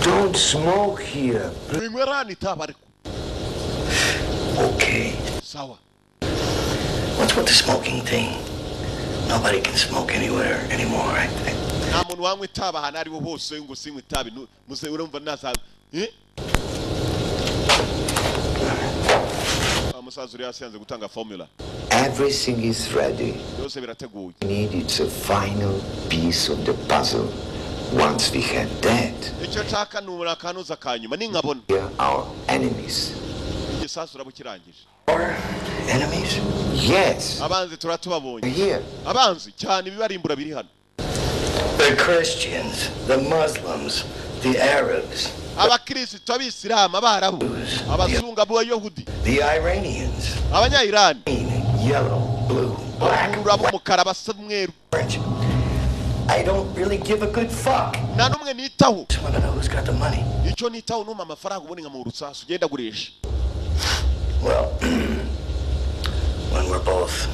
Speaker 7: Don't smoke here. Okay.
Speaker 3: Sawa.
Speaker 7: What's with the smoking thing? Nobody can smoke anywhere anymore.
Speaker 3: Nta muntu wanywa itabi ahantu ari ho hose ngo sinywe itabi muze urumva nasaza. Umusaza uri yasanze gutanga formula.
Speaker 6: Everything is ready.
Speaker 3: Byose birateguye.
Speaker 6: We need it's a final piece of the puzzle. Once we have that,
Speaker 3: icyo nshaka ni urakanuza kanyuma ninkabona.
Speaker 6: we are our enemies.
Speaker 3: Igisasu urabukirangije.
Speaker 7: Our enemies?
Speaker 6: Yes.
Speaker 3: Abanzi turatubabonye.
Speaker 6: Here.
Speaker 3: Abanzi cyane ibibarimbura biri hano.
Speaker 7: The Christians, the Muslims, the Arabs.
Speaker 3: Abakristo, abisilamu, abarabu, abazungu, abayahudi.
Speaker 7: The Iranians.
Speaker 3: Abanya-Iran.
Speaker 7: Yellow, blue, black,
Speaker 3: abumukara basa umweru.
Speaker 7: orange. I don't really give a good fuck.
Speaker 3: Nta numwe nitaho.
Speaker 7: Just want to know who's got the money.
Speaker 3: Icyo nitaho numa amafaranga ubundi nka mu rusasu ugenda gurisha.
Speaker 7: Well, when we're both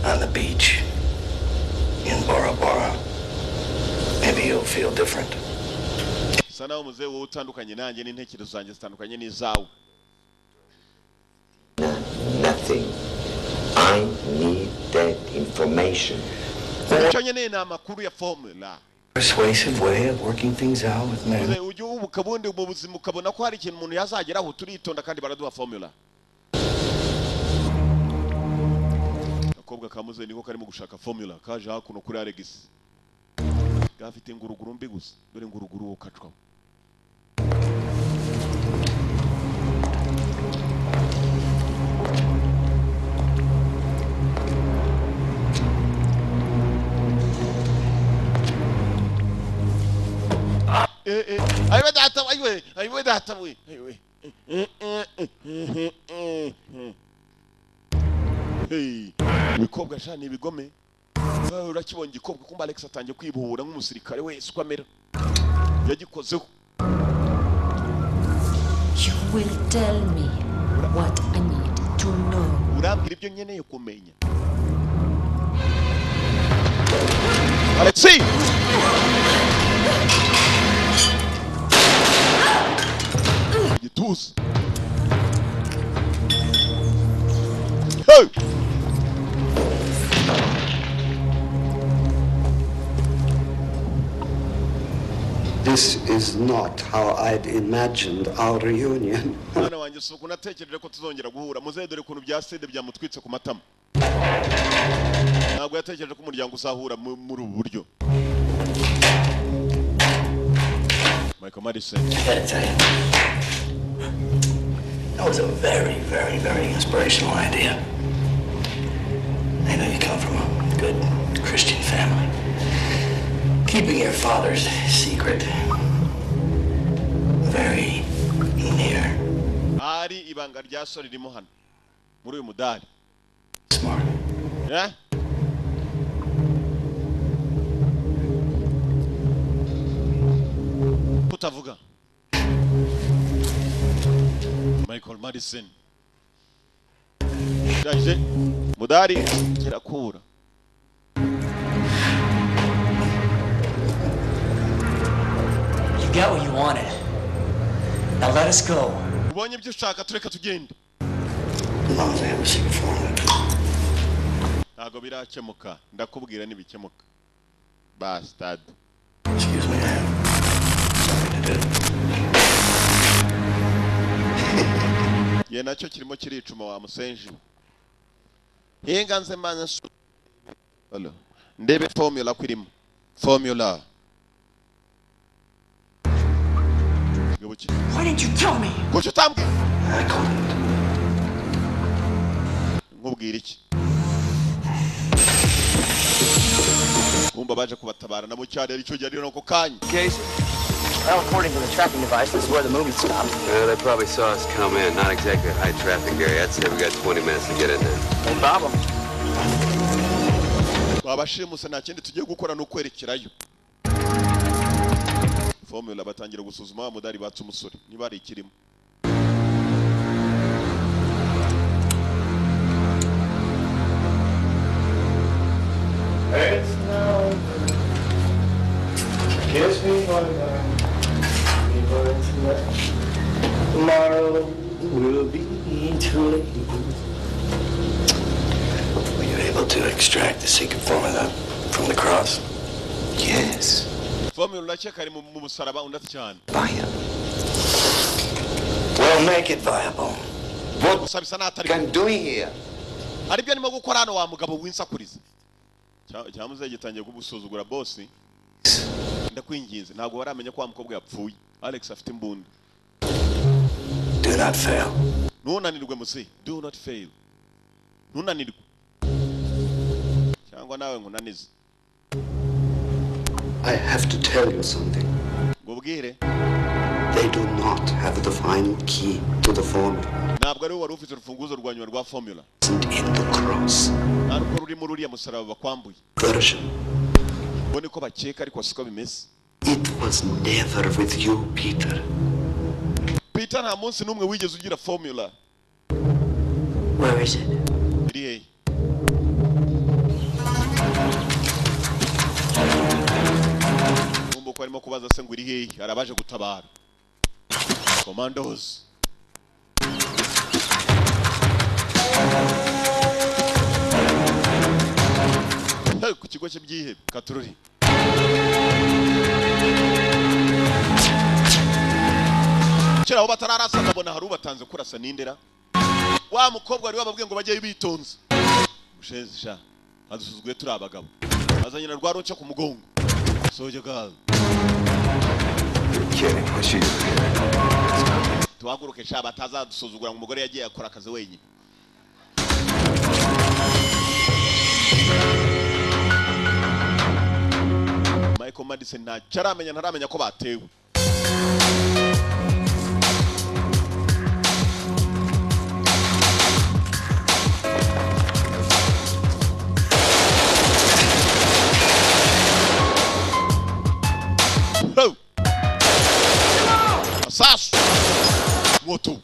Speaker 7: on the beach in Bora Bora, maybe you'll feel different.
Speaker 3: Sana umuzee wowe utandukanye nanjye n'intekerezo zanjye zitandukanye n'izawe.
Speaker 6: Nothing. I need that information.
Speaker 3: Icyo nyene ni amakuru ya formula.
Speaker 7: Persuasive way of working things out with men.
Speaker 3: Ujye ubuka bundi mu buzima ukabona ko hari ikintu umuntu yazageraho turitonda kandi baraduha formula. Akobwa kamuze niko karimo gushaka formula kaje hakuno kuri Alex. Gafite inguruguru mbi gusa dore inguruguru ukacwa. Aywe data aywe data we aywe. Hey, bikobwa shani bigome. Urakibonye igikobwa kumba Alex atangiye kwibuhura nk'umusirikare wese ukamera. Yagikozeho.
Speaker 18: You will tell me what I need to know.
Speaker 3: Urambwira ibyo nkeneye kumenya. Alexi! Gituza. Hey!
Speaker 17: This is not how I'd imagined our reunion.
Speaker 3: Mwana wanjye suko natekereje ko tuzongera guhura muze dore kuntu bya sede byamutwitse ku matama. Ntabwo yatekereje ko umuryango uzahura muri ubu buryo. Michael Madison.
Speaker 7: That was a very, very, very inspirational idea. I know you come from a good Christian family. Keeping your father's secret very near.
Speaker 3: Ari ibanga rya so ririmo hano muri uyu mudari.
Speaker 7: Smart.
Speaker 3: Yeah? Kutavuga. Michael Madison. Daje mudari kirakura.
Speaker 13: You got what you wanted. Now let us go.
Speaker 3: Ubonye ibyo ushaka tureka tugende.
Speaker 7: As long as I have a secret formula.
Speaker 3: Ntago birakemuka ndakubwira nibikemuka. Bastard.
Speaker 7: Excuse me, I have something to do.
Speaker 3: Ye nacyo kirimo kiricuma wa musenji. Hinga nze manya su. Hello. Ndebe formula kwirimo. Formula.
Speaker 7: Why didn't you tell me?
Speaker 3: Kuki utambwira? Nkubwira iki? Kumba baje kubatabara nabo cyane ari cyo gihe nako kanya.
Speaker 13: Well, according to the tracking device, this is where the movie stopped.
Speaker 12: They probably saw us come in. Not exactly a high traffic area. I'd say we got 20 minutes to get in there.
Speaker 13: No problem.
Speaker 3: Babashimuse nta kindi tugiye gukora no kwerekerayo. Formula batangira gusuzuma mudari batse umusore niba ari ikirimo.
Speaker 7: It's now. Kiss me one more. Tomorrow will be too late. Were you able to extract the secret formula from the cross?
Speaker 6: Yes.
Speaker 3: Formula check ari mu musaraba undati cyane.
Speaker 7: We'll make it viable.
Speaker 3: What
Speaker 6: I'm doing here?
Speaker 3: Ari byo nimo gukora hano wa mugabo winsakuriza. Cyamuze gitangiye kubusuzugura boss. Ndakwinginze ntabwo baramenya ko wa mukobwa yapfuye. Alex afite imbunda.
Speaker 7: Do not fail.
Speaker 3: Nunanirwe musi. Do not fail. Nunanirwe. Cyangwa nawe nkunanize.
Speaker 6: I have to tell you something.
Speaker 3: Ngubwire.
Speaker 6: They do not have the final key to the formula.
Speaker 3: Ntabwo ari wari ufite urufunguzo rwa nyuma rwa formula.
Speaker 6: In the cross.
Speaker 3: Ntabwo ruri muri uriya musaraba bakwambuye.
Speaker 6: Version.
Speaker 3: Bone ko bakeka ariko siko bimeze.
Speaker 6: It was never with you, Peter.
Speaker 3: Peter nta munsi numwe wigeze ugira formula.
Speaker 13: Where is it?
Speaker 3: Iri he? Umbo ko arimo kubaza se ngo iri he arabaje gutabara. Commandos. Hey, ku kigo cy'ibyihe Katururi. Kera aho batararasa ndabona hari ubatanze kurasa nindera. Wa mukobwa wari wababwiye ngo bajye bitonze. Usheze sha. Adusuzguye turi abagabo. Azanye na rwaronce ku mugongo. Soje gal. Tuhaguruke sha batazadusuzugura ngo umugore yagiye akora akazi wenyine. Michael Madison ntaramenya ko batewe. Oh! Assassin! Moto!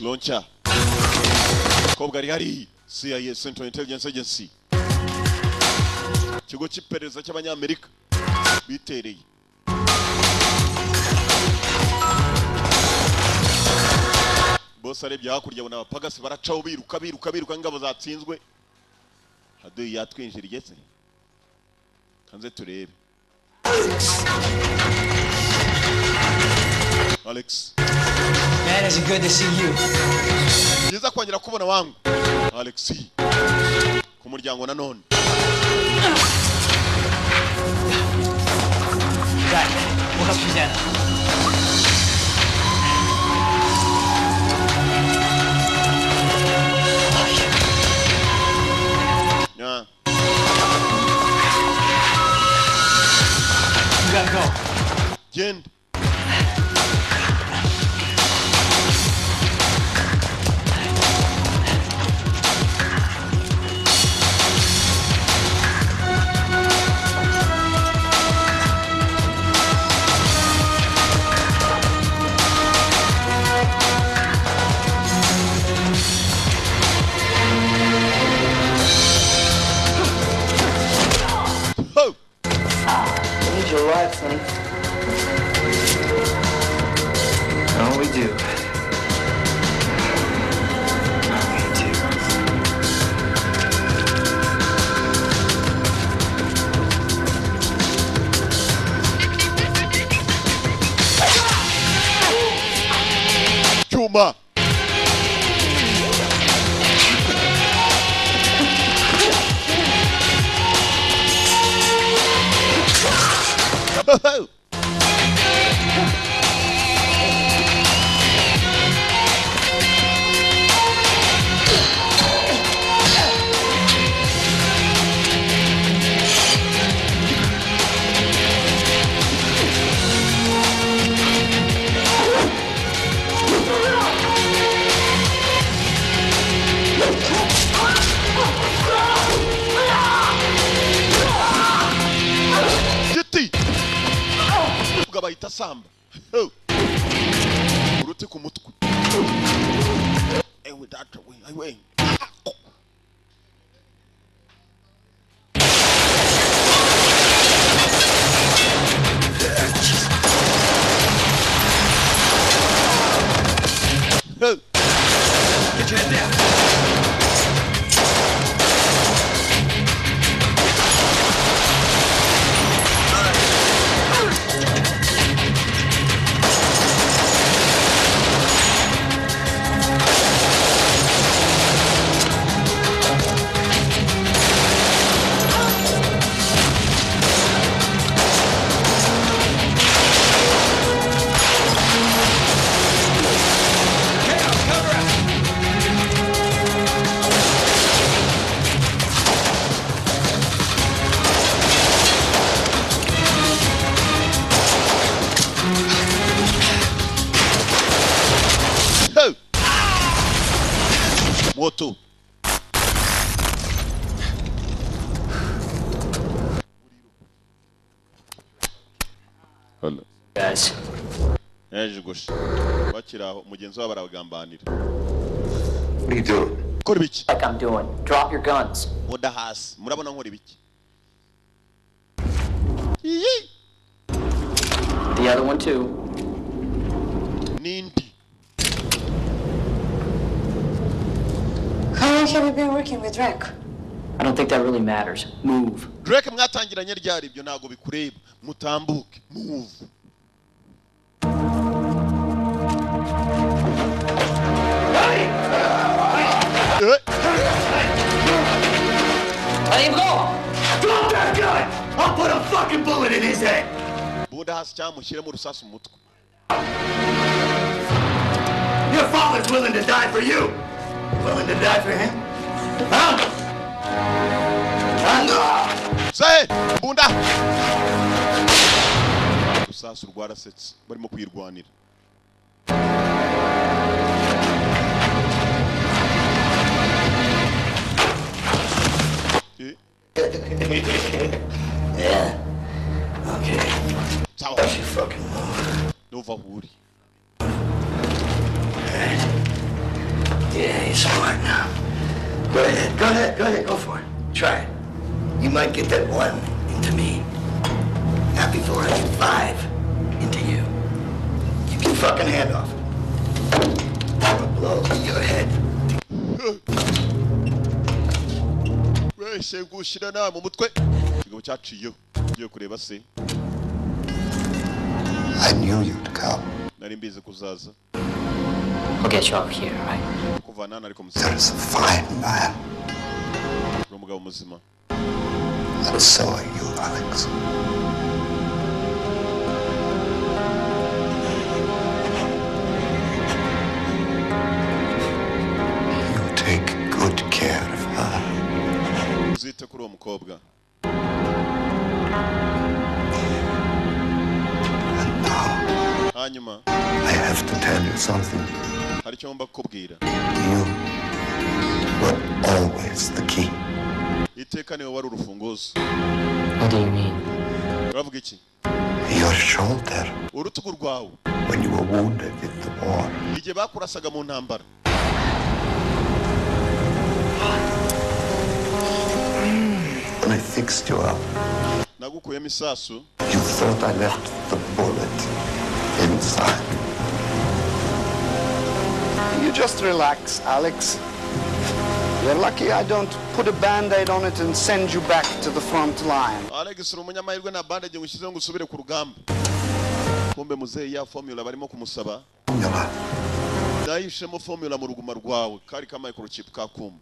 Speaker 3: Launcher. Kobwa rihari CIA Central Intelligence Agency. Kigo cy'iperereza cy'abanyamerika bitereye. Boss arebye hakurya abona abapagasi baracaho biruka ngabo zatsinzwe. Haduyi yatwinjiriye se. Kanze turebe. Alex.
Speaker 13: Man, is it good to see you.
Speaker 3: Byiza kongera kubona wangu. Alex. Ku muryango nanone.
Speaker 13: Right. We'll help Susanna.
Speaker 3: Yeah.
Speaker 13: You gotta go.
Speaker 3: Gend. bahita samba uruti ku mutwe ewe data we
Speaker 7: Get your head down.
Speaker 3: Moto. Hello.
Speaker 1: Guys.
Speaker 3: Yaje gush. Bakiraho mugenzi wabo arabagambanira.
Speaker 6: What are you doing?
Speaker 3: Kora biki?
Speaker 1: Like I'm doing. Drop your guns.
Speaker 3: Moda hasi. Murabona nkora biki?
Speaker 1: The other one too.
Speaker 3: Nindi.
Speaker 11: How long have you been working with Drake?
Speaker 1: I don't think that really matters. Move.
Speaker 3: Drake mwatangiranye ryari ibyo nago bikureba. Mutambuke. Move.
Speaker 7: Let him go! Drop that gun! I'll put a fucking bullet in his head!
Speaker 3: Buda hasi cyamushyiremo urusasu mutwe.
Speaker 7: Your father's willing to die for you. Willing to die for him? Huh?
Speaker 3: Say, Bunda! Urusasu rwarasetse barimo kwirwanira.
Speaker 7: Yeah. Okay.
Speaker 3: Sawa.
Speaker 7: Don't you fucking move.
Speaker 3: Nova Woody.
Speaker 7: Yeah, you're smart now. Go ahead, go for it. Try it. You might get that one into me. Not before I get 5 into you. Keep your fucking hand off it. I'm gonna blow your head.
Speaker 3: Wese gushira na mu mutwe. Kigo cyaciyo. Giye kureba se.
Speaker 6: I knew you'd come.
Speaker 3: Nari mbize kuzaza.
Speaker 1: I'll get you off here, right?
Speaker 3: Kuvanana ariko
Speaker 6: There is a fine man.
Speaker 3: Umugabo muzima.
Speaker 6: And so are you, Alex. You take good care of her.
Speaker 3: Uzite kuri uwo mukobwa. Hanyuma.
Speaker 6: I have to tell you something.
Speaker 3: Hari icyo ngomba kukubwira.
Speaker 6: You were always the key.
Speaker 3: Iteka niwe wari urufunguzo.
Speaker 1: What do you mean?
Speaker 3: Uravuga iki?
Speaker 6: Your shoulder.
Speaker 3: Urutugu rwawe.
Speaker 6: When you were wounded in the war.
Speaker 3: Igihe bakurasaga mu ntambara.
Speaker 6: When I fixed you up.
Speaker 3: Nagukuyemo isasu.
Speaker 6: You thought I left the bullet inside. You just relax, Alex. You're lucky I don't put a band-aid on it and send you back to the front line.
Speaker 3: Alex uri umunyamahirwe na bandage ngushizeho ngo usubire ku rugamba. Kumbe muzehe ya formula barimo kumusaba.
Speaker 6: Formula.
Speaker 3: Nayishemo formula mu ruguma rwawe kari ka microchip ka kuma.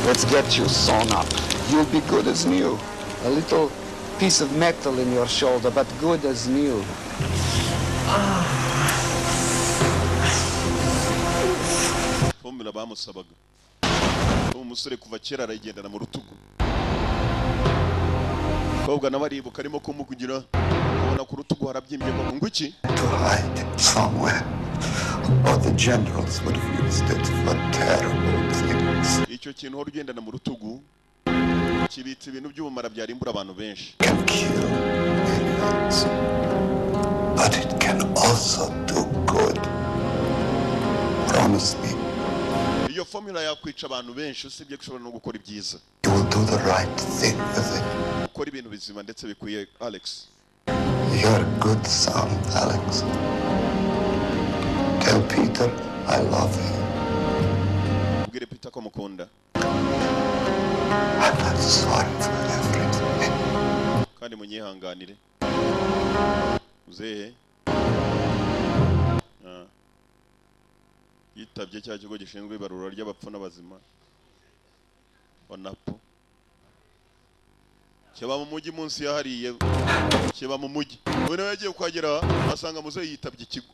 Speaker 6: Let's get you sewn up. You'll be good as new.
Speaker 17: A little piece of metal in your shoulder, but good as new.
Speaker 3: Formula bamusabaga. Umusore kuva kera arayigendana mu rutugu. Kobwa nabaribuka arimo kumukugira ubona ku rutugu harabyimbye ngo iki?
Speaker 6: To hide it somewhere. Or the generals would have used it for terrible things.
Speaker 3: Icyo kintu hor ugendana mu rutugu kibitse ibintu by'ubumara byarimbura abantu benshi.
Speaker 6: Can kill millions. But it can also do good. Promise me.
Speaker 3: Iyo formula yakwica abantu benshi usibye kushobora no gukora ibyiza.
Speaker 6: You will do the right thing with it.
Speaker 3: Ukora ibintu bizima ndetse bikwiye Alex.
Speaker 6: You're a good son, Alex. Tell Peter I love him.
Speaker 3: Ubwire Peter ko mukunda.
Speaker 6: I'm not sorry for everything.
Speaker 3: Kandi munyihanganire. Uzehe. Yitabye cya kigo gishinzwe ibarura ry'abapfu n'abazima. Onapo. Kiba mu mujyi munsi yahariye. Kiba mu mujyi. None yagiye kwagera asanga muzehe yitabye ikigo.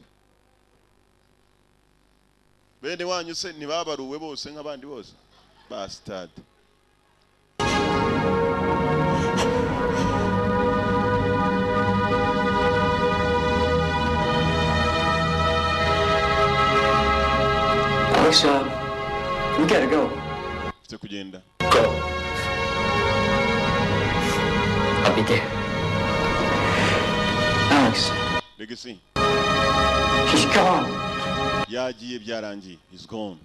Speaker 3: Bene wanyu se ntibabaruwe bose nk'abandi bose. Bastard.
Speaker 13: Alex, we gotta go.
Speaker 3: Mfite kugenda.
Speaker 13: Go. I'll be there. Alex.
Speaker 3: Legacy.
Speaker 13: He's gone.
Speaker 3: Yagiye byarangiye. He's gone.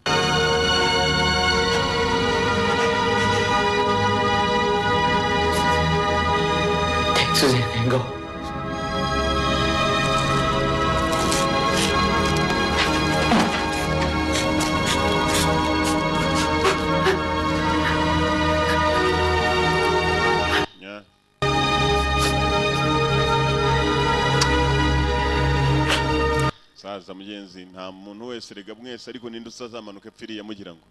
Speaker 13: Take Suzanne and go.
Speaker 3: Saza mugenzi nta muntu wese rega mwese ariko ninde usazamanuka epfiriye mugira ngo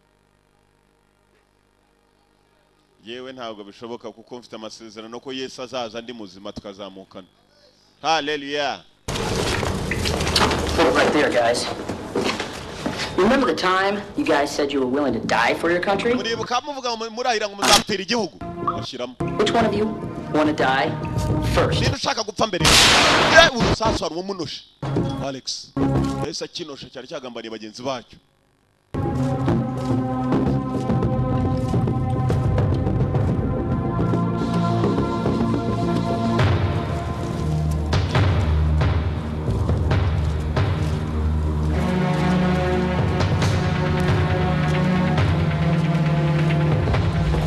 Speaker 3: yewe ntabwo bishoboka kuko mfite amasezerano ko Yesu azaza ndi muzima tukazamukana. Hallelujah.
Speaker 5: Right there, guys. Remember the time you guys said you were willing to die for your country?
Speaker 3: Muribuka muvuga murahira ngo muzapfira igihugu. Bashiramo.
Speaker 5: Which one of you want to die first?
Speaker 3: Ninde ushaka gupfa mbere? Urusasu ari umunoshe. Alex. Ese kinoshe cyari cyagambaniye bagenzi bacyo.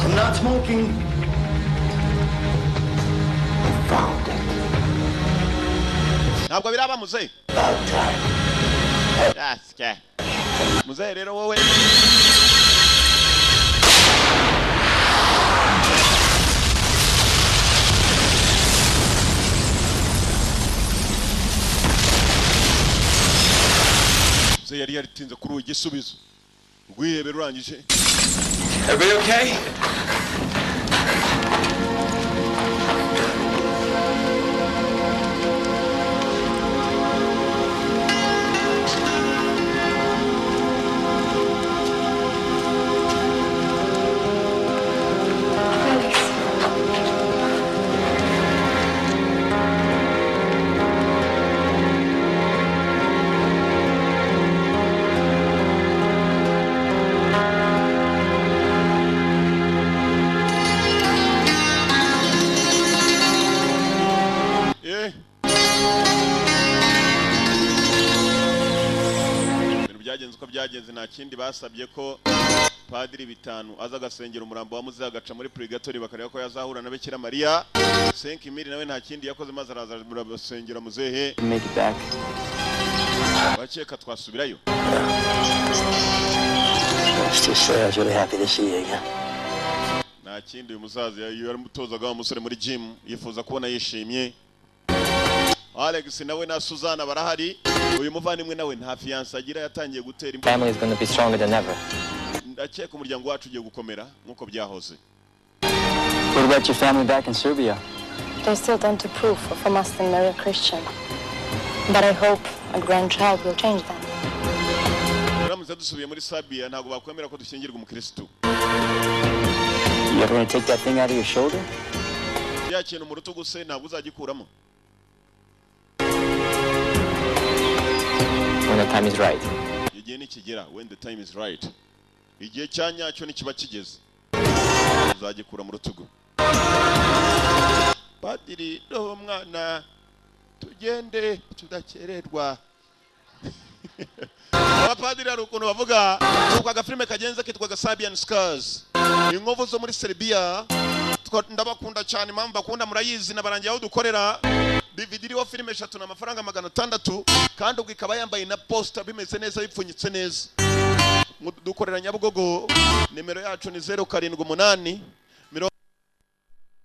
Speaker 7: I'm not smoking.
Speaker 6: I found it.
Speaker 3: Ntabwo biraba muzehe. Yes, yeah. Muzehe rero wowe. Muzehe yari yaritinze kuri uwo igisubizo. Rwihebe rurangije.
Speaker 10: Everybody okay?
Speaker 3: Byagenze nta kindi basabye ko padiri bitanu aza gasengera umurambo wa muzehe agaca muri purgatori bakareba ko yazahura na Bikira Mariya. 5000 nawe nta kindi yakoze maze araza basengera muzehe.
Speaker 1: Make it back.
Speaker 3: Bakeka twasubirayo.
Speaker 7: Let's just say I was really happy to see you again.
Speaker 3: Nta kindi uyu musaza yaramutozaga umusore muri gym yifuza kubona yishimye. Alex nawe na Suzana barahari. Uyu muvandimwe nawe nta fiance agira yatangiye gutera imbere.
Speaker 1: Family is going to be stronger than ever.
Speaker 3: Ndakeka umuryango wacu ugiye gukomera nkuko byahoze.
Speaker 13: What about your family back in Serbia?
Speaker 11: They still don't approve of a Muslim marry a Christian. But I hope a grandchild will change them.
Speaker 3: Uramutse dusubiye muri Serbia ntago bakwemera ko dushyingirwa umukristo.
Speaker 13: You ever gonna take that thing out of your shoulder?
Speaker 3: Ya kintu mu rutugu se ntabwo uzagikuramo.
Speaker 1: When the time is right.
Speaker 3: Igihe nikigera, when the time is right. Igihe cyanyacyo nikiba kigeze. Uzagikura mu rutugu. Padiri roho mwana tugende tudakererwa. Abapadiri ari ukuntu bavuga uko agafilme kagenze kitwaga Serbian Scars. Inkovu zo muri Serbia ndabakunda cyane impamvu bakunda murayizi nabarangiye aho dukorera DVD iriho filime 3 n'amafaranga 600 kandi ubwo ikaba yambaye na poster bimeze neza bipfunyitse neza. Dukorera Nyabugogo, nimero yacu ni 078